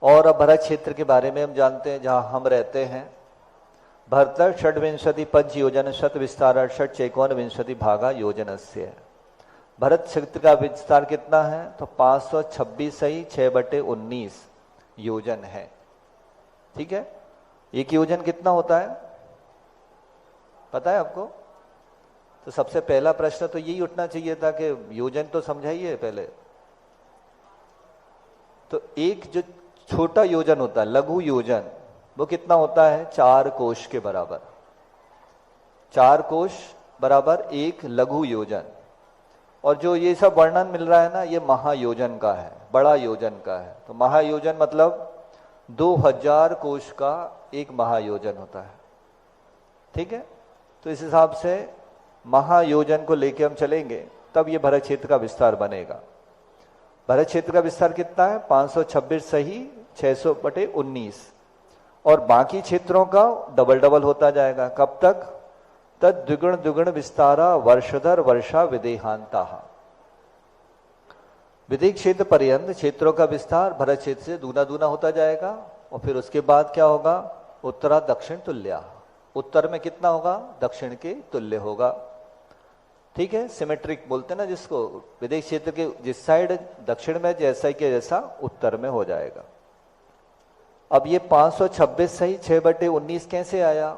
और अब भरत क्षेत्र के बारे में हम जानते हैं, जहां हम रहते हैं। भरत षड्विंशति पंच योजन शत विस्तार षट चैकोन विंशति भागा योजनस्य। भरत क्षेत्र का विस्तार कितना है? तो 526 ही 6/19 योजन है। ठीक है। एक योजन कितना होता है पता है आपको? तो सबसे पहला प्रश्न तो यही उठना चाहिए था कि योजन तो समझाइए पहले। तो एक जो छोटा योजन होता है, लघु योजन, वो कितना होता है? 4 कोश के बराबर। 4 कोश बराबर एक लघु योजन। और जो ये सब वर्णन मिल रहा है ना, ये महायोजन का है, बड़ा योजन का है। तो महायोजन मतलब 2000 कोश का एक महायोजन होता है। ठीक है। तो इस हिसाब से महायोजन को लेके हम चलेंगे, तब ये भरत क्षेत्र का विस्तार बनेगा। भरत क्षेत्र का विस्तार कितना है? 526 सही 600/19। और बाकी क्षेत्रों का डबल डबल होता जाएगा। कब तक? तद द्विगुण द्विगुण विस्तारा वर्षधर वर्षा विदेहांता। विदेह क्षेत्र पर्यंत क्षेत्रों का विस्तार भरत क्षेत्र से दूना दूना होता जाएगा। और फिर उसके बाद क्या होगा? उत्तरा दक्षिण तुल्या। उत्तर में कितना होगा? दक्षिण के तुल्य होगा। ठीक है। सिमेट्रिक बोलते हैं ना जिसको। विदेह क्षेत्र के जिस साइड दक्षिण में जैसा के जैसा उत्तर में हो जाएगा। अब ये 526 सही 6/19 कैसे आया?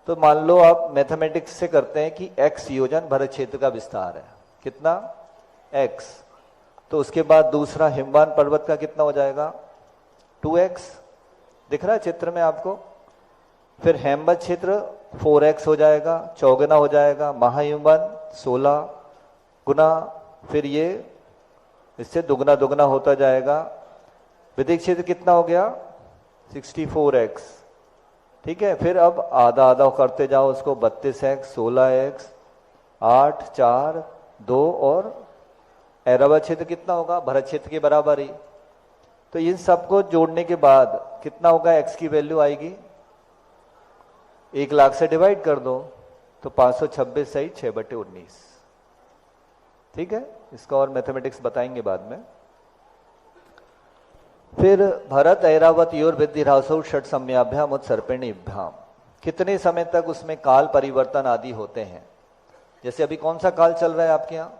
तो मान लो आप मैथमेटिक्स से करते हैं कि x योजन भरत क्षेत्र का विस्तार है। कितना? x। तो उसके बाद दूसरा हिमवान पर्वत का कितना हो जाएगा? 2x। दिख रहा है चित्र में आपको? फिर हेमवत क्षेत्र 4x हो जाएगा, चौगुना हो जाएगा। महाहिमवन 16 गुना, फिर ये इससे दुगना दुगना होता जाएगा। विदेह क्षेत्र कितना हो गया? 64x। ठीक है। फिर अब आधा आधा करते जाओ उसको, 32x 16x 8 4 2 और ऐरावत क्षेत्र कितना होगा? भरत क्षेत्र के बराबर ही। तो इन सबको जोड़ने के बाद कितना होगा? x की वैल्यू आएगी 1,00,000 से डिवाइड कर दो तो 526 सही 6/19। ठीक है। इसका और मैथमेटिक्स बताएंगे बाद में। फिर भरत ऐरावत योर विद्धिरासौ षट सम्याभ्याम उत्सर्पिणीभ्याम। कितने समय तक उसमें काल परिवर्तन आदि होते हैं? जैसे अभी कौन सा काल चल रहा है आपके यहाँ?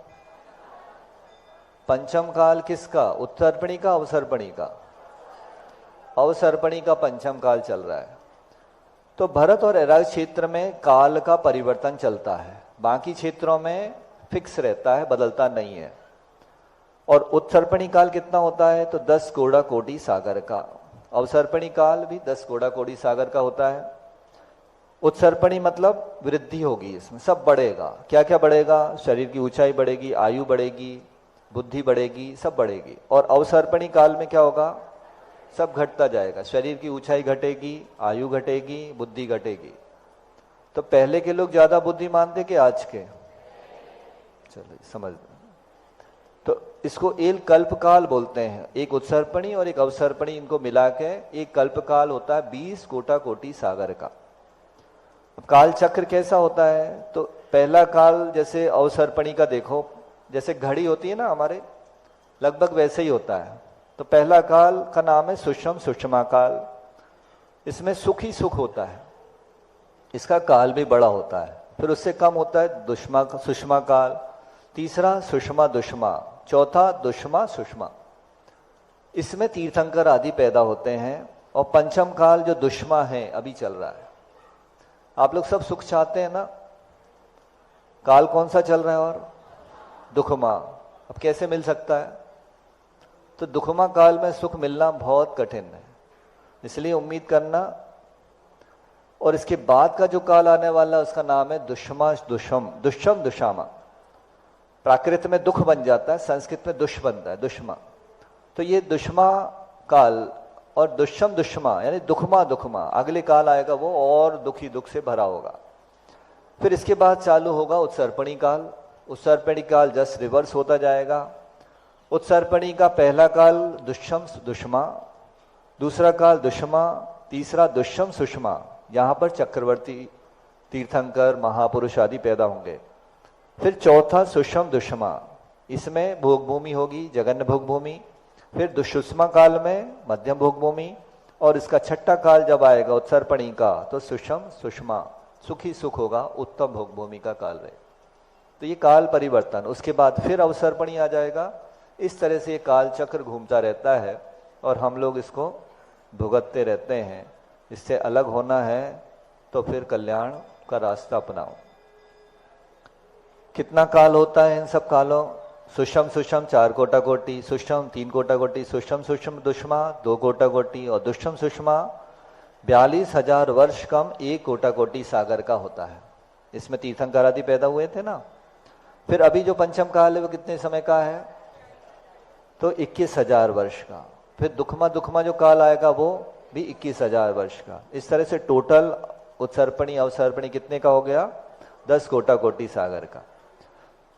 पंचम काल किसका? उत्सर्पणी का अवसर्पणी का? अवसर्पणी का पंचम काल चल रहा है। तो भरत और ऐरावत क्षेत्र में काल का परिवर्तन चलता है, बाकी क्षेत्रों में फिक्स रहता है, बदलता नहीं है। और उत्सर्पणी काल कितना होता है? तो 10 गोड़ा कोटि सागर का। अवसर्पणी काल भी 10 गोड़ा कोटि सागर का होता है। उत्सर्पणी मतलब वृद्धि होगी, इसमें सब बढ़ेगा। क्या क्या बढ़ेगा? शरीर की ऊंचाई बढ़ेगी, आयु बढ़ेगी, बुद्धि बढ़ेगी, सब बढ़ेगी। और अवसर्पणी काल में क्या होगा? सब घटता जाएगा। शरीर की ऊंचाई घटेगी, आयु घटेगी, बुद्धि घटेगी। तो पहले के लोग ज्यादा बुद्धिमान थे कि आज के? चलो समझ। तो इसको एक कल्पकाल बोलते हैं। एक उत्सर्पणी और एक अवसर्पणी, इनको मिला के एक कल्पकाल होता है 20 गोटा कोटि सागर का। काल चक्र कैसा होता है? तो पहला काल जैसे अवसर्पणी का देखो, जैसे घड़ी होती है ना हमारे, लगभग वैसे ही होता है। तो पहला काल का नाम है सुषम सुषमा काल। इसमें सुख ही सुख होता है, इसका काल भी बड़ा होता है। फिर उससे कम होता है दुष्मा सुषमा काल, तीसरा सुषमा दुष्मा, चौथा दुष्मा सुषमा। इसमें तीर्थंकर आदि पैदा होते हैं। और पंचम काल जो दुष्मा है अभी चल रहा है। आप लोग सब सुख चाहते हैं ना? काल कौन सा चल रहा है? और दुखमा। अब कैसे मिल सकता है? तो दुखमा काल में सुख मिलना बहुत कठिन है, इसलिए उम्मीद करना। और इसके बाद का जो काल आने वाला है उसका नाम है दुष्मा दुषामा। प्राकृत में दुख बन जाता है, संस्कृत में दुष बनता है, दुष्मा। तो ये दुष्मा काल और दुष्मा यानी दुखमा अगले काल आएगा वो और दुखी दुख से भरा होगा। फिर इसके बाद चालू होगा उत्सर्पणी काल। उत्सर्पणी काल जस्ट रिवर्स होता जाएगा। उत्सर्पणी का पहला काल दुष्मा, दूसरा काल दुष्मा, तीसरा दुष्यम सुषमा। यहां पर चक्रवर्ती, तीर्थंकर, महापुरुष आदि पैदा होंगे। फिर चौथा सुषम दुष्मा, इसमें भोग भूमि होगी, जगन्न भोग भूमि। फिर दुष्मा काल में मध्यम भोग भूमि। और इसका छठा काल जब आएगा उत्सर्पणी का, तो सुषम सुषमा, सुखी सुख होगा, उत्तम भोग भूमि का काल रहे। तो ये काल परिवर्तन। उसके बाद फिर अवसर्पणी आ जाएगा। इस तरह से ये काल चक्र घूमता रहता है और हम लोग इसको भुगतते रहते हैं। इससे अलग होना है तो फिर कल्याण का रास्ता अपनाओ। कितना काल होता है इन सब कालों? सुषम 4 कोटा कोटि, सुषम 3 कोटा कोटि, सुषम दुष्मा 2 कोटा कोटि और दुष्म सुषमा 42,000 वर्ष कम 1 कोटा कोटि सागर का होता है। इसमें तीर्थंकर आदि पैदा हुए थे ना। फिर अभी जो पंचम काल है वो कितने समय का है? तो 21,000 वर्ष का। फिर दुखमा जो काल आएगा वो भी 21,000 वर्ष का। इस तरह से टोटल उत्सर्पणी अवसर्पणी कितने का हो गया? 10 कोटा कोटि सागर का।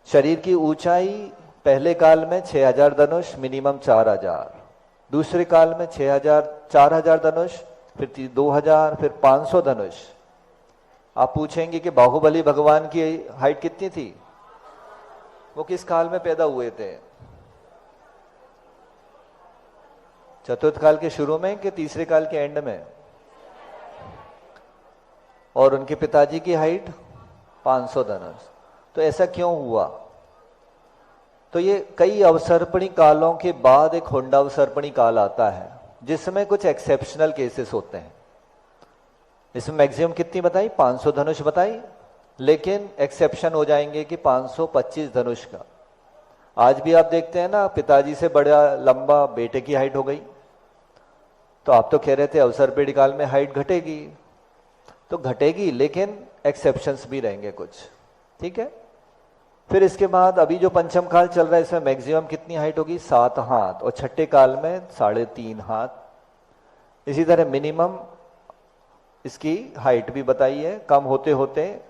शरीर की ऊंचाई पहले काल में 6,000 धनुष, मिनिमम 4,000। दूसरे काल में 4,000 धनुष, फिर 2,000, फिर 500 धनुष। आप पूछेंगे कि बाहुबली भगवान की हाइट कितनी थी? वो किस काल में पैदा हुए थे? चतुर्थ काल के शुरू में कि तीसरे काल के एंड में? और उनके पिताजी की हाइट 500 धनुष। तो ऐसा क्यों हुआ? तो ये कई अवसर्पणी कालों के बाद एक हुंडावसर्पणी काल आता है जिसमें कुछ एक्सेप्शनल केसेस होते हैं। इसमें मैक्सिमम कितनी बताई? 500 धनुष बताई, लेकिन एक्सेप्शन हो जाएंगे कि 525 धनुष का। आज भी आप देखते हैं ना, पिताजी से बड़ा लंबा बेटे की हाइट हो गई। तो आप तो कह रहे थे अवसर्पणी काल में हाइट घटेगी, तो घटेगी, लेकिन एक्सेप्शंस भी रहेंगे कुछ। ठीक है। फिर इसके बाद अभी जो पंचम काल चल रहा है इसमें मैक्सिमम कितनी हाइट होगी? 7 हाथ, और छठे काल में 3.5 हाथ। इसी तरह मिनिमम इसकी हाइट भी बताई है, कम होते होते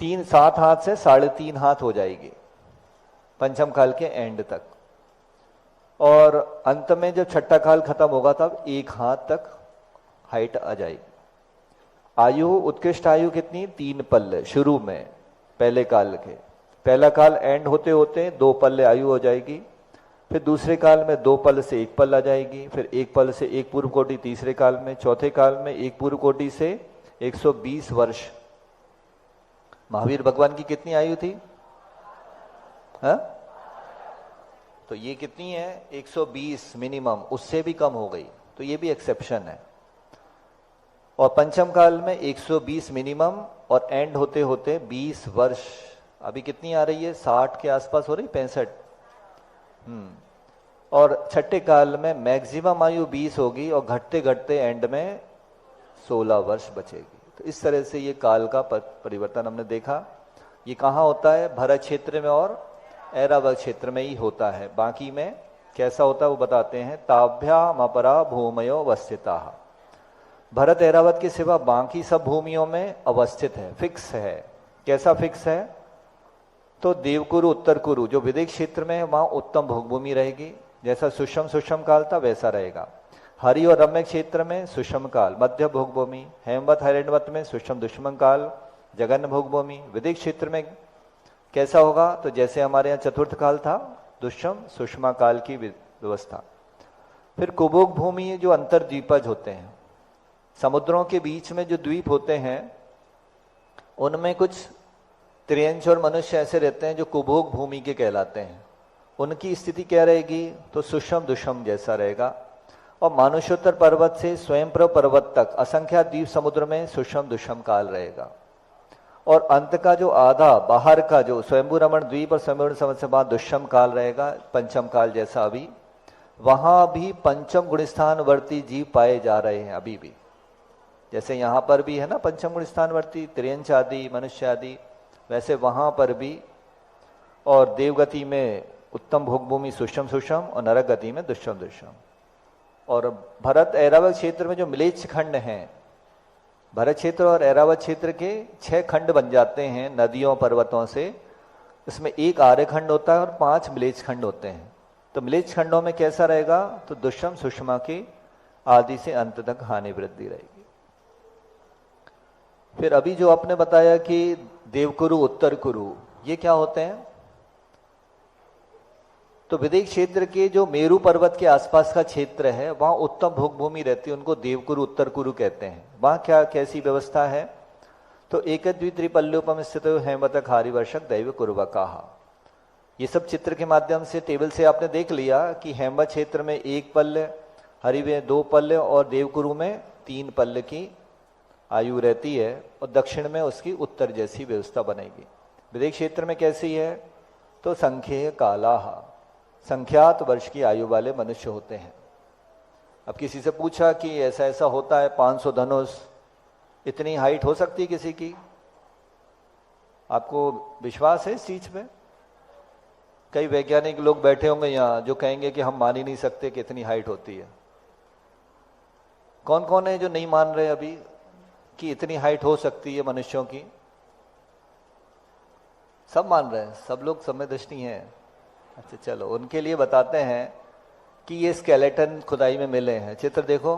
7 हाथ से 3.5 हाथ हो जाएगी पंचम काल के एंड तक। और अंत में जब छठा काल खत्म होगा तब 1 हाथ तक हाइट आ जाएगी। आयु, उत्कृष्ट आयु कितनी? 3 पल्ले शुरू में, पहले काल के। पहला काल एंड होते होते 2 पल्ले आयु हो जाएगी। फिर दूसरे काल में 2 पल से 1 पल आ जाएगी। फिर 1 पल से 1 पूर्व कोटि तीसरे काल में। चौथे काल में 1 पूर्व कोटि से 120 वर्ष। महावीर भगवान की कितनी आयु थी? हा? तो ये कितनी है? 120 मिनिमम, उससे भी कम हो गई। तो ये भी एक्सेप्शन है। और पंचम काल में 120 मिनिमम और एंड होते होते 20 वर्ष। अभी कितनी आ रही है? 60 के आसपास हो रही, 65। और छठे काल में मैक्सिमम आयु 20 होगी और घटते घटते एंड में 16 वर्ष बचेगी। तो इस तरह से ये काल का परिवर्तन हमने देखा। ये कहाँ होता है? भरत क्षेत्र में और ऐरावत क्षेत्र में ही होता है। बाकी में कैसा होता है वो बताते हैं। ताभ्याम अपरा भूमयो अवस्थिता। भरत ऐरावत के सिवा बाकी सब भूमियों में अवस्थित है, फिक्स है। कैसा फिक्स है? तो देवकुरु, उत्तर कुरु जो विदिक क्षेत्र में है वहां उत्तम भोगभूमि रहेगी। जैसा सुषम काल था वैसा रहेगा। हरि और रम्य क्षेत्र में सुषम काल, मध्य भोगभूमि। हेमवत हिरण्यवत में सुषम दुष्मन काल, जगन्न भोगभूमि। विदिक क्षेत्र में कैसा होगा? तो जैसे हमारे यहाँ चतुर्थ काल था, दुष्म सुषमा काल की व्यवस्था। फिर कुभोग भूमि जो अंतर द्वीपज होते हैं, समुद्रों के बीच में जो द्वीप होते हैं उनमें कुछ त्रियंश और मनुष्य ऐसे रहते हैं जो कुभोग भूमि के कहलाते हैं। उनकी स्थिति क्या रहेगी? तो सुषम दुषम जैसा रहेगा। और मानुषोत्तर पर्वत से स्वयंप्रभ पर्वत तक असंख्या द्वीप समुद्र में सुषम दुषम काल रहेगा। और अंत का जो आधा बाहर का जो स्वयंभू रमण द्वीप और स्वयंभू समझ से बाद दुष्यम काल रहेगा, पंचम काल जैसा। अभी वहां भी पंचम गुणस्थानवर्ती जीव पाए जा रहे हैं अभी भी, जैसे यहां पर भी है ना पंचम गुणस्थानवर्ती, त्रियंच आदि, मनुष्य आदि, वैसे वहां पर भी। और देवगति में उत्तम भोगभूमि सुषम सुषम और नरक गति में दुष्यम दुष्यम। और भरत ऐरावत क्षेत्र में जो मिलेच्छ खंड हैं, भरत क्षेत्र और ऐरावत क्षेत्र के 6 खंड बन जाते हैं नदियों पर्वतों से। इसमें एक आर्य खंड होता है और 5 मिलेच्छ खंड होते हैं। तो मिलेच्छ खंडों में कैसा रहेगा? तो दुष्यम सुषमा की आदि से अंत तक हानि वृद्धि रहेगी। फिर अभी जो आपने बताया कि देवकुरु उत्तर कुरु, ये क्या होते हैं? तो विदेश क्षेत्र के जो मेरू पर्वत के आसपास का क्षेत्र है, वहां उत्तम भोग भूमि रहती है, उनको देवकुरु उत्तर कुरु कहते हैं। वहां क्या कैसी व्यवस्था है? तो एक द्वित्रिपल्योपम स्थित हेमवत खारी वर्षक दैव कुरुवा कहा। ये सब चित्र के माध्यम से टेबल से आपने देख लिया कि हेमवत क्षेत्र में 1 पल्य, हरि में 2 पल्य और देवकुरु में 3 पल्य की आयु रहती है। और दक्षिण में उसकी उत्तर जैसी व्यवस्था बनेगी। विदेश क्षेत्र में कैसी है? तो संख्येय कालाह, संख्यात वर्ष की आयु वाले मनुष्य होते हैं। अब किसी से पूछा कि ऐसा ऐसा होता है 500 धनुष, इतनी हाइट हो सकती है किसी की? आपको विश्वास है इस चीज पे? कई वैज्ञानिक लोग बैठे होंगे यहाँ जो कहेंगे कि हम मान ही नहीं सकते कि इतनी हाइट होती है। कौन कौन है जो नहीं मान रहे अभी कि इतनी हाइट हो सकती है मनुष्यों की? सब मान रहे हैं, सब लोग समय दृष्टि हैं। अच्छा चलो, उनके लिए बताते हैं कि ये स्केलेटन खुदाई में मिले हैं। चित्र देखो,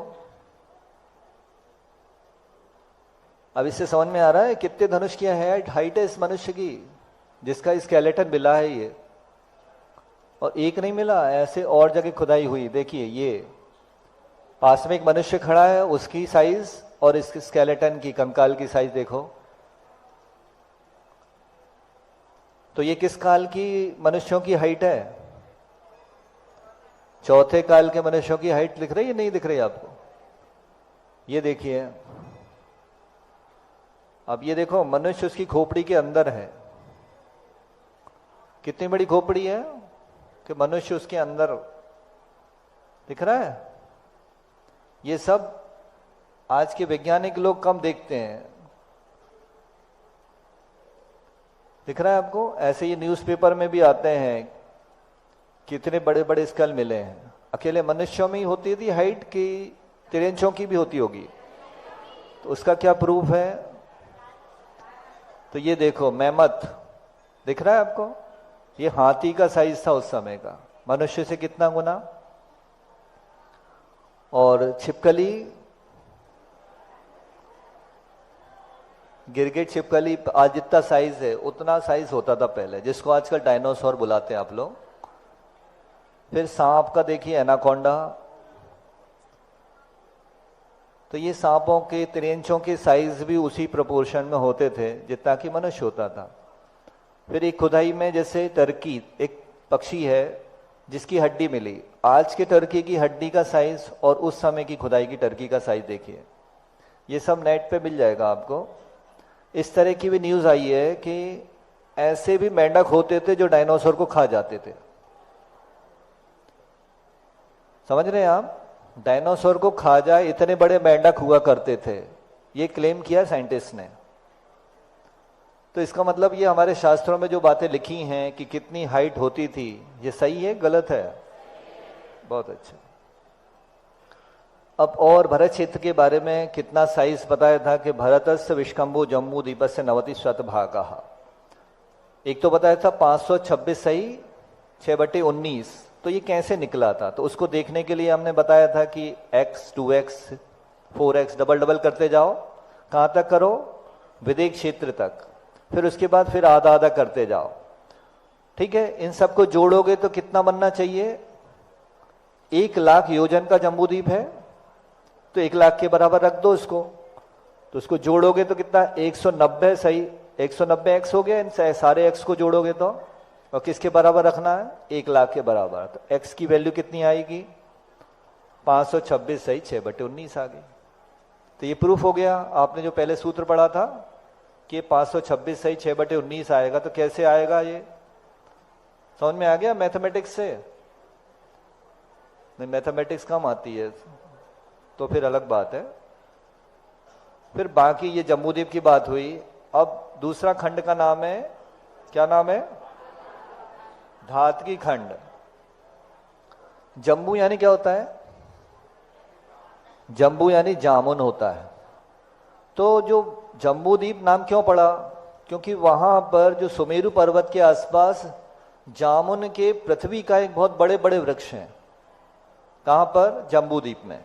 अब इससे समझ में आ रहा है कितने धनुष की हाइट है इस मनुष्य की जिसका स्केलेटन मिला है ये। और एक नहीं मिला, ऐसे और जगह खुदाई हुई। देखिए ये पास में एक मनुष्य खड़ा है, उसकी साइज और इसके स्केलेटन की कंकाल की साइज देखो। तो ये किस काल की मनुष्यों की हाइट है? चौथे काल के मनुष्यों की हाइट दिख रही है, नहीं दिख रही आपको? ये देखिए, अब ये देखो मनुष्य उसकी खोपड़ी के अंदर है। कितनी बड़ी खोपड़ी है कि मनुष्य उसके अंदर दिख रहा है। ये सब आज के वैज्ञानिक लोग कम देखते हैं। दिख रहा है आपको? ऐसे ये न्यूज़पेपर में भी आते हैं, कितने बड़े बड़े स्कल मिले हैं। अकेले मनुष्यों में ही होती थी हाइट की तिरंचों की भी होती होगी? तो उसका क्या प्रूफ है? तो ये देखो मैमथ दिख रहा है आपको? ये हाथी का साइज था उस समय का, मनुष्य से कितना गुना। और छिपकली, गिरगिट छिपकली आज जितना साइज है उतना साइज होता था पहले, जिसको आजकल डायनासोर बुलाते हैं आप लोग। फिर सांप का देखिए, एनाकोंडा। तो ये सांपों के तिरंचों के साइज भी उसी प्रोपोर्शन में होते थे जितना कि मनुष्य होता था। फिर एक खुदाई में जैसे टर्की, एक पक्षी है जिसकी हड्डी मिली। आज के टर्की की हड्डी का साइज और उस समय की खुदाई की टर्की का साइज देखिए। ये सब नेट पे मिल जाएगा आपको। इस तरह की भी न्यूज आई है कि ऐसे भी मेंढक होते थे जो डायनासोर को खा जाते थे। समझ रहे हैं आप? डायनासोर को खा जाए इतने बड़े मेंढक हुआ करते थे, ये क्लेम किया साइंटिस्ट ने। तो इसका मतलब ये हमारे शास्त्रों में जो बातें लिखी हैं कि कितनी हाइट होती थी, ये सही है गलत है? बहुत अच्छा। अब और भरत क्षेत्र के बारे में कितना साइज बताया था कि भरतस्य विष्कंभो जम्मू दीपस्य नवति शतभागः। एक तो बताया था 526 सही 6/19। तो ये कैसे निकला था? तो उसको देखने के लिए हमने बताया था कि x 2x 4x double double करते जाओ। कहां तक करो? विदेश क्षेत्र तक। फिर उसके बाद फिर आधा आधा करते जाओ। ठीक है, इन सबको जोड़ोगे तो कितना बनना चाहिए? 1,00,000 योजन का जम्बूद्वीप है, तो 1,00,000 के बराबर रख दो इसको। तो उसको जोड़ोगे तो कितना? 190 सही, 190 एक्स हो गया। इन सारे एक्स को जोड़ोगे तो, और किसके बराबर रखना है? 1 लाख के बराबर। तो x की वैल्यू कितनी आएगी? 526 सही 6/19 आ गई। तो ये प्रूफ हो गया। आपने जो पहले सूत्र पढ़ा था कि 526 सही 6/19 आएगा, तो कैसे आएगा ये समझ में आ गया मैथमेटिक्स से? नहीं, मैथमेटिक्स कम आती है तो फिर अलग बात है। फिर बाकी ये जम्बूद्वीप की बात हुई। अब दूसरा खंड का नाम है, क्या नाम है? धातकी खंड। जम्बू यानी क्या होता है? जम्बू यानी जामुन होता है। तो जो जम्बूद्वीप नाम क्यों पड़ा? क्योंकि वहां पर जो सुमेरु पर्वत के आसपास जामुन के पृथ्वी का एक बहुत बड़े बड़े वृक्ष हैं। कहां पर? जम्बूद्वीप में।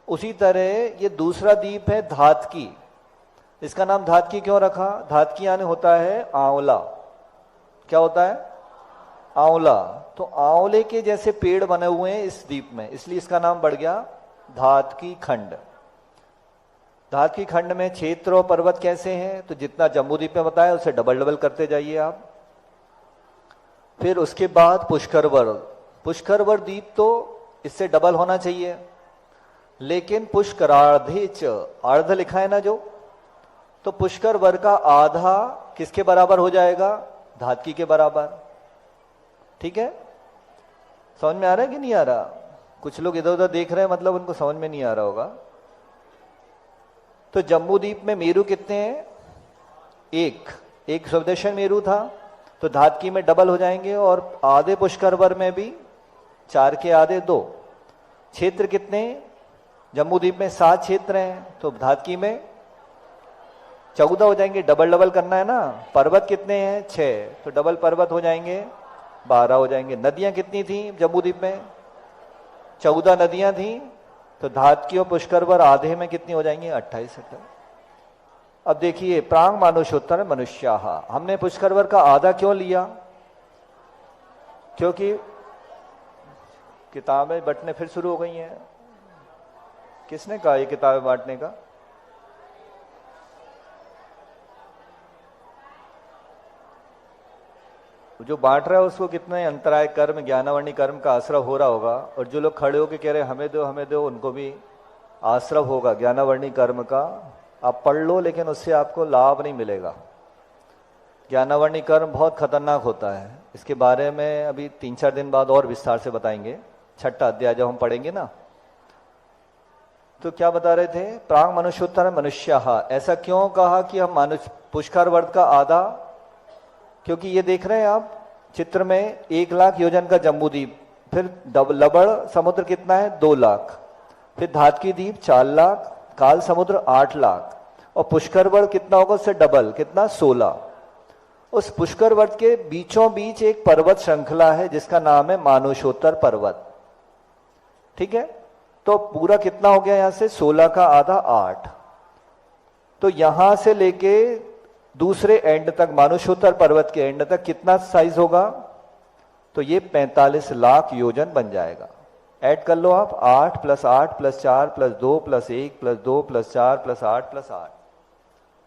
उसी तरह ये दूसरा द्वीप है धातकी। इसका नाम धातकी क्यों रखा? धातकी यानी होता है आंवला। क्या होता है? आंवला। तो आंवले के जैसे पेड़ बने हुए हैं इस द्वीप में, इसलिए इसका नाम बढ़ गया धातकी खंड। धातकी खंड में क्षेत्र और पर्वत कैसे हैं? तो जितना जम्बूद्वीप में बताया उससे डबल डबल करते जाइए आप। फिर उसके बाद पुष्करवर। पुष्करवर द्वीप तो इससे डबल होना चाहिए, लेकिन पुष्करार्धे च, अर्ध लिखा है ना जो, तो पुष्करवर का आधा किसके बराबर हो जाएगा? धातकी के बराबर। ठीक है, समझ में आ रहा है कि नहीं आ रहा? कुछ लोग इधर उधर देख रहे हैं, मतलब उनको समझ में नहीं आ रहा होगा। तो जम्बूद्वीप में मेरु कितने हैं? एक स्वदेशन मेरु था, तो धातकी में डबल हो जाएंगे। और आधे पुष्करवर में भी 4 के आधे 2। क्षेत्र कितने? जम्बूद्वीप में 7 क्षेत्र हैं, तो धातकी में 14 हो जाएंगे। डबल डबल करना है ना। पर्वत कितने हैं? 6, तो डबल पर्वत हो जाएंगे 12 हो जाएंगे। नदियां कितनी थी जम्बूद्वीप में? 14 नदियां थी, तो धातकी और पुष्करवर आधे में कितनी हो जाएंगी? 28। अब देखिए, प्रांग मानुषोत्तर मनुष्याः, हमने पुष्करवर का आधा क्यों लिया? क्योंकि किताबें बंटने फिर शुरू हो गई हैं। किसने कहा ये किताबें बांटने का? जो बांट रहा है उसको कितने अंतराय कर्म, ज्ञानावरणी कर्म का आश्रव हो रहा होगा। और जो लोग खड़े होकर कह रहे हमें दो, उनको भी आश्रव होगा ज्ञानावरणी कर्म का। आप पढ़ लो, लेकिन उससे आपको लाभ नहीं मिलेगा। ज्ञानावरणी कर्म बहुत खतरनाक होता है। इसके बारे में अभी 3-4 दिन बाद और विस्तार से बताएंगे। 6ठा अध्याय जब हम पढ़ेंगे ना। तो क्या बता रहे थे? प्रांग मनुष्योत्तर मनुष्याः। ऐसा क्यों कहा कि हम मनुष्य? पुष्करवर का आधा, क्योंकि ये देख रहे हैं आप चित्र में 1 लाख योजन का जम्बूद्वीप, फिर लबड़ समुद्र कितना है? 2 लाख, फिर धातकी द्वीप 4 लाख, काल समुद्र 8 लाख, और पुष्करवर कितना होगा? उससे डबल, कितना? 16। उस पुष्करवर के बीचों बीच एक पर्वत श्रृंखला है जिसका नाम है मानुषोत्तर पर्वत। ठीक है, तो पूरा कितना हो गया? यहां से 16 का आधा 8। तो यहां से लेके दूसरे एंड तक, मानुषोत्तर पर्वत के एंड तक कितना साइज होगा? तो ये 45 लाख योजन बन जाएगा। ऐड कर लो आप, 8 + 8 + 4 + 2 + 1 + 2 + 4 + 8 + 8,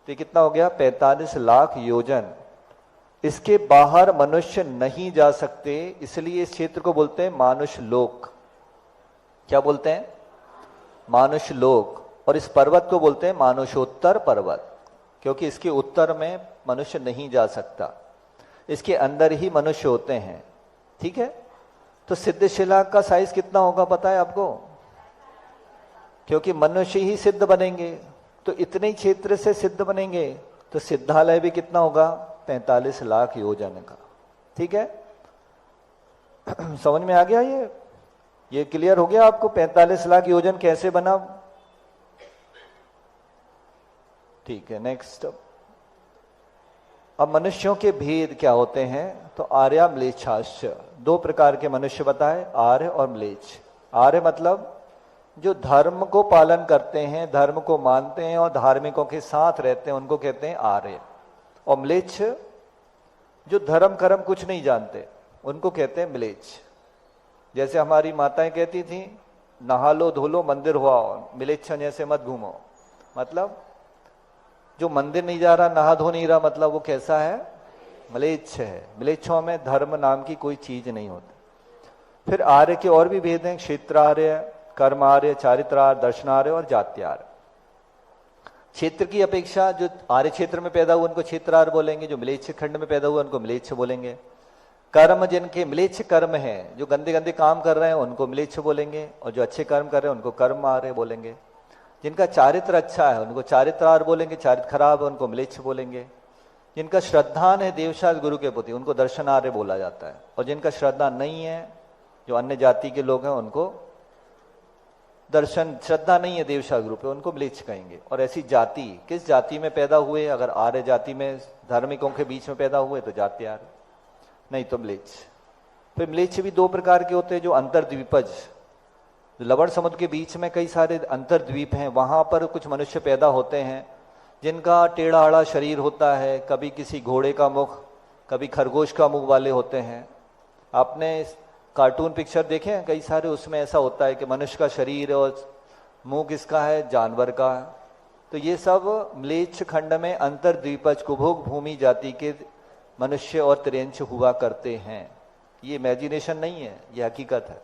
तो ये कितना हो गया? 45 लाख योजन। इसके बाहर मनुष्य नहीं जा सकते, इसलिए इस क्षेत्र को बोलते हैं मानुष लोक। क्या बोलते हैं? मानुष लोक। और इस पर्वत को बोलते हैं मानुषोत्तर पर्वत, क्योंकि इसके उत्तर में मनुष्य नहीं जा सकता, इसके अंदर ही मनुष्य होते हैं। ठीक है, तो सिद्धशिला का साइज कितना होगा पता है आपको? क्योंकि मनुष्य ही सिद्ध बनेंगे, तो इतने ही क्षेत्र से सिद्ध बनेंगे, तो सिद्धालय भी कितना होगा? 45 लाख योजन का। ठीक है, समझ में आ गया? ये क्लियर हो गया आपको 45 लाख योजन कैसे बना? ठीक है, नेक्स्ट। अब मनुष्यों के भेद क्या होते हैं? तो आर्या म्लेच्छाश्च, 2 प्रकार के मनुष्य बताए, आर्य और म्लेच्छ। आर्य मतलब जो धर्म को पालन करते हैं, धर्म को मानते हैं और धार्मिकों के साथ रहते हैं, उनको कहते हैं आर्य। और म्लेच्छ जो धर्म कर्म कुछ नहीं जानते, उनको कहते हैं म्लेच्छ। जैसे हमारी माताएं कहती थी, नहा लो धो लो मंदिर हुआ, म्लेच्छन जैसे मत घूमो। मतलब जो मंदिर नहीं जा रहा, नहा धो नहीं रहा, मतलब वो कैसा है? म्लेच्छ है। म्लेच्छों में धर्म नाम की कोई चीज नहीं होती। फिर आर्य के और भी भेद हैं, क्षेत्रार्य, कर्मार्य, चारित्रार्य, दर्शनार्य और जात्यार्य। क्षेत्र की अपेक्षा जो आर्य क्षेत्र में पैदा हुए उनको क्षेत्रार्य बोलेंगे, जो म्लेच्छ खंड में पैदा हुए उनको म्लेच्छ बोलेंगे। कर्म जिनके म्लेच्छ कर्म हैं, जो गंदे गंदे काम कर रहे हैं उनको म्लेच्छ बोलेंगे, और जो अच्छे कर्म कर रहे हैं उनको कर्मार्य बोलेंगे। जिनका चारित्र अच्छा है उनको चारित्रार्य बोलेंगे, चारित्र खराब है उनको म्लेच्छ बोलेंगे। जिनका श्रद्धान है देवशाल गुरु के प्रति उनको दर्शनार्य बोला जाता है, और जिनका श्रद्धा नहीं है, जो अन्य जाति के लोग हैं उनको श्रद्धा नहीं है देवशाल गुरु पे, उनको म्लेच्छ कहेंगे। और ऐसी जाति, किस जाति में पैदा हुए, अगर आर्य जाति में धार्मिकों के बीच में पैदा हुए तो जात्यार्य, नहीं तो म्लेच्छ। फिर म्लेच्छ भी दो प्रकार के होते हैं, जो अंतर्द्वीपज, लवण समुद्र के बीच में कई सारे अंतर्द्वीप हैं, वहां पर कुछ मनुष्य पैदा होते हैं जिनका टेढ़ा आड़ा शरीर होता है, कभी किसी घोड़े का मुख, कभी खरगोश का मुख वाले होते हैं। आपने कार्टून पिक्चर देखे हैं कई सारे, उसमें ऐसा होता है कि मनुष्य का शरीर और मुंह किसका है, जानवर का है। तो ये सब म्लेच्छ खंड में अंतर्द्वीपज कुभोग भूमि जाति के मनुष्य और त्रियंश हुआ करते हैं। ये इमेजिनेशन नहीं है, ये हकीकत है।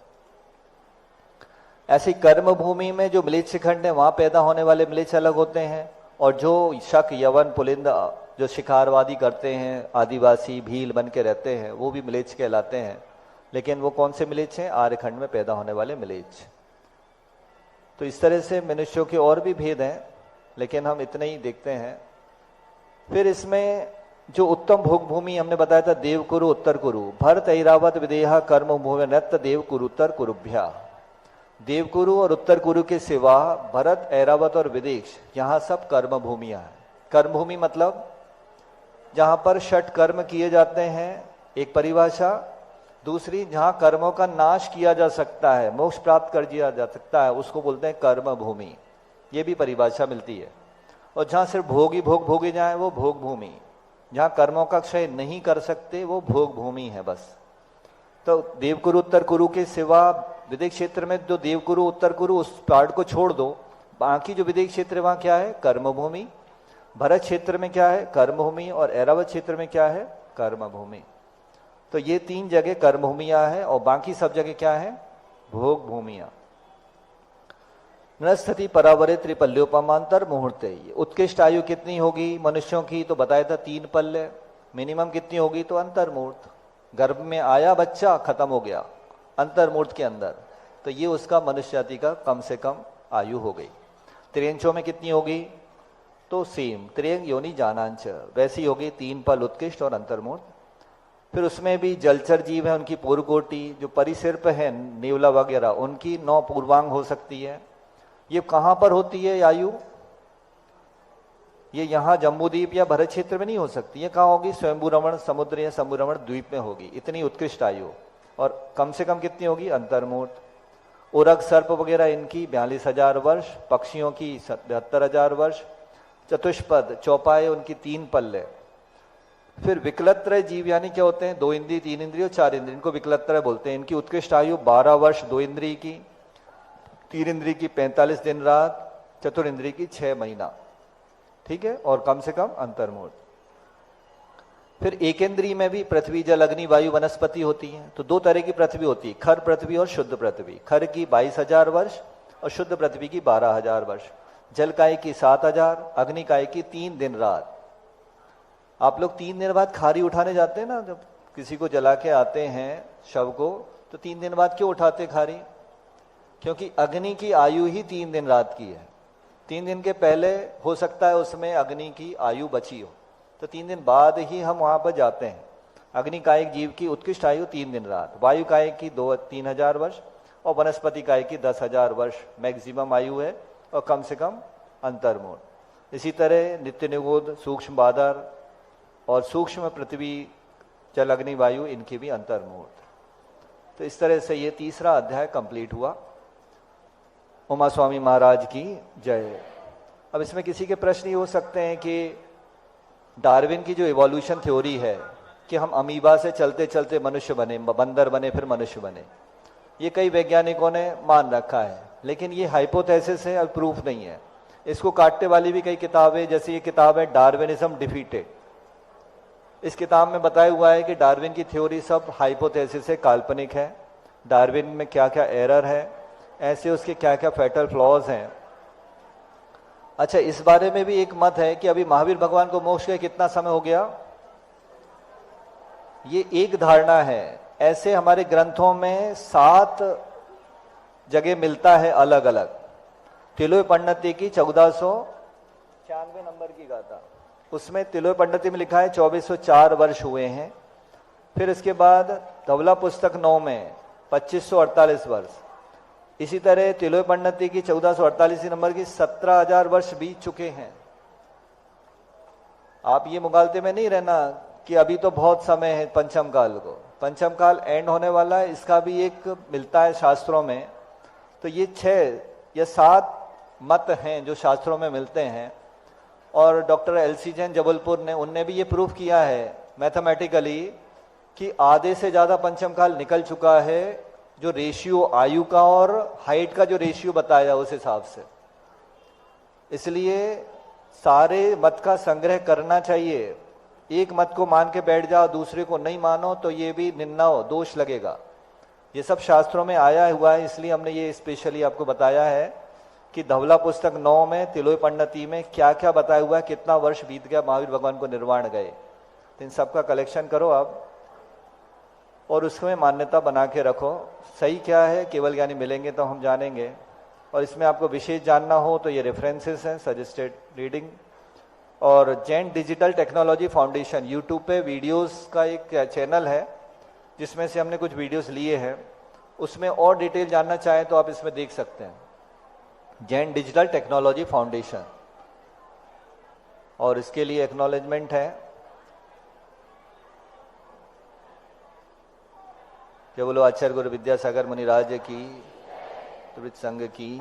ऐसी कर्म भूमि में जो म्लेच्छ खंड है वहां पैदा होने वाले म्लेच्छ अलग होते हैं, और जो शक, यवन, पुलिंद, जो शिकारवादी करते हैं, आदिवासी भील बन के रहते हैं, वो भी म्लेच्छ कहलाते हैं। लेकिन वो कौन से म्लेच्छ हैं, आर्यखंड में पैदा होने वाले म्लेच्छ। तो इस तरह से मनुष्यों के और भी भेद हैं, लेकिन हम इतने ही देखते हैं। फिर इसमें जो उत्तम भोग भूमि हमने बताया था, देव कुरु, उत्तर कुरु, भरत, ऐरावत, विदेहा, कर्म भूमि, नत्त, देव कुरु, उत्तर कुरुभ्या। देवकुरु और उत्तर कुरु के सिवा भरत, ऐरावत और विदेश, यहां सब कर्म भूमियां हैं। कर्म भूमि मतलब जहां पर षट कर्म किए जाते हैं, एक परिभाषा। दूसरी, जहां कर्मों का नाश किया जा सकता है, मोक्ष प्राप्त कर दिया जा सकता है, उसको बोलते हैं कर्म भूमि, ये भी परिभाषा मिलती है। और जहां सिर्फ भोग ही भोग भोगे जाए वो भोग भूमि। जहां कर्मों का क्षय नहीं कर सकते वो भोग भूमि है बस। तो देवकुरु उत्तर कुरु के सिवा विदेश क्षेत्र में जो देवकुरु उत्तर कुरु, उस पार्ट को छोड़ दो, बाकी जो विदेश क्षेत्र है वहां क्या है, कर्म भूमि। भरत क्षेत्र में क्या है, कर्म भूमि। और ऐरावत क्षेत्र में क्या है, कर्म भूमि। तो ये तीन जगह कर्म भूमियां है, और बाकी सब जगह क्या है, भोग भूमियां। नस्थिति परावरे त्रिपल्योपमांतर मुहूर्ते। उत्कृष्ट आयु कितनी होगी मनुष्यों की, तो बताया था 3 पल्य। मिनिमम कितनी होगी, तो अंतर मुहूर्त। गर्भ में आया बच्चा, खत्म हो गया अंतर मुहूर्त के अंदर, तो ये उसका मनुष्य जाति का कम से कम आयु हो गई। त्रियंशों में कितनी होगी, तो सेम, त्रियंग योनि जानांच, वैसी होगी 3 पल उत्कृष्ट और अंतर मुहूर्त। फिर उसमें भी जलचर जीव है, उनकी पूर्वकोटि, जो परिसिर्प है, नेवला वगैरह, उनकी 9 पूर्वांग हो सकती है। ये कहां पर होती है आयु, ये यहाँ जम्बूद्वीप या भरत क्षेत्र में नहीं हो सकती, ये कहाँ होगी, स्वयंभू रमण समुद्र या शंभू रमण द्वीप में होगी। इतनी उत्कृष्ट आयु, और कम से कम कितनी होगी, अंतर्मुहूर्त। उरग सर्प वगैरह इनकी 42,000 वर्ष, पक्षियों की 72,000 वर्ष, चतुष्पद चौपाए उनकी 3 पल्ले। फिर विकलत्र जीव यानी क्या होते हैं, 2 इंद्रिय, 3 इंद्रिय और 4 इंद्रिय, इनको विकलत्र बोलते हैं। इनकी उत्कृष्ट आयु 12 वर्ष 2 इंद्रिय की, 3 इंद्रिय की 45 दिन रात, चतुर इंद्रिय की 6 महीना, ठीक है, और कम से कम अंतर्मुहूर्त। फिर एकेंद्रीय में भी पृथ्वी, जल, अग्नि, वायु, वनस्पति होती है। तो 2 तरह की पृथ्वी होती है, खर पृथ्वी और शुद्ध पृथ्वी। खर की 22,000 वर्ष और शुद्ध पृथ्वी की 12,000 वर्ष। जल काय की 7,000, अग्नि काय की 3 दिन रात। आप लोग 3 दिन बाद खारी उठाने जाते हैं ना, जब किसी को जला के आते हैं शव को, तो 3 दिन बाद क्यों उठाते खारी, क्योंकि अग्नि की आयु ही 3 दिन रात की है। 3 दिन के पहले हो सकता है उसमें अग्नि की आयु बची हो, तो 3 दिन बाद ही हम वहां पर जाते हैं। अग्नि कायिक जीव की उत्कृष्ट आयु 3 दिन रात, वायु कायिक की 3,000 वर्ष और वनस्पति कायिक की 10,000 वर्ष मैक्सिमम आयु है, और कम से कम अंतर्मुहूर्त। इसी तरह नित्य निगोद, सूक्ष्म बादर और सूक्ष्म पृथ्वी, जल, अग्नि, वायु, इनके भी अंतर्मुहूर्त। तो इस तरह से ये 3रा अध्याय कंप्लीट हुआ। उमा स्वामी महाराज की जय। अब इसमें किसी के प्रश्न ये हो सकते हैं कि डार्विन की जो इवोल्यूशन थ्योरी है कि हम अमीबा से चलते चलते मनुष्य बने, बंदर बने, फिर मनुष्य बने, ये कई वैज्ञानिकों ने मान रखा है, लेकिन ये हाइपोथेसिस है और प्रूफ नहीं है। इसको काटने वाली भी कई किताबें, जैसे ये किताब है डार्विनिज्म डिफीटेड, इस किताब में बताया हुआ है कि डार्विन की थ्योरी सब हाइपोथेसिस है, काल्पनिक है। डार्विन में क्या क्या एरर है, ऐसे उसके क्या क्या फैटल फ्लॉज हैं। अच्छा, इस बारे में भी एक मत है कि अभी महावीर भगवान को मोक्ष के कितना समय हो गया, ये एक धारणा है। ऐसे हमारे ग्रंथों में 7 जगह मिलता है अलग अलग। तिलोय पंडिती की 1496 नंबर की गाथा, उसमें तिलोय पंडिती में लिखा है 2404 वर्ष हुए हैं। फिर इसके बाद धवला पुस्तक 9 में 2548 वर्ष। इसी तरह तिलोय पंडिती की 1448 नंबर की 17,000 वर्ष बीत चुके हैं। आप ये मुगालते में नहीं रहना कि अभी तो बहुत समय है पंचम काल को। पंचम काल एंड होने वाला है, इसका भी एक मिलता है शास्त्रों में। तो ये 6 या 7 मत हैं जो शास्त्रों में मिलते हैं। और डॉक्टर एलसी जैन जबलपुर ने, उनने भी ये प्रूफ किया है मैथमेटिकली कि आधे से ज्यादा पंचम काल निकल चुका है, जो रेशियो आयु का और हाइट का जो रेशियो बताया उस हिसाब से। इसलिए सारे मत का संग्रह करना चाहिए। एक मत को मान के बैठ जाओ, दूसरे को नहीं मानो तो ये भी निंदा हो, दोष लगेगा। ये सब शास्त्रों में आया हुआ है, इसलिए हमने ये स्पेशली आपको बताया है कि धवला पुस्तक 9 में तिलोय पंडिती में क्या क्या बताया हुआ है, कितना वर्ष बीत गया महावीर भगवान को निर्वाण गए। तो इन सब का कलेक्शन करो आप और उसमें मान्यता बना के रखो। सही क्या है, केवल ज्ञानी मिलेंगे तो हम जानेंगे। और इसमें आपको विशेष जानना हो तो ये रेफरेंसेस हैं, सजेस्टेड रीडिंग। और Jain digital technology foundation YouTube पे वीडियोस का एक चैनल है जिसमें से हमने कुछ वीडियोस लिए हैं। उसमें और डिटेल जानना चाहें तो आप इसमें देख सकते हैं, जैन डिजिटल टेक्नोलॉजी फाउंडेशन। और इसके लिए एक्नॉलेजमेंट है कि बोलो आचार्य गुरु विद्यासागर मुनिराज की, त्रिविध संघ की।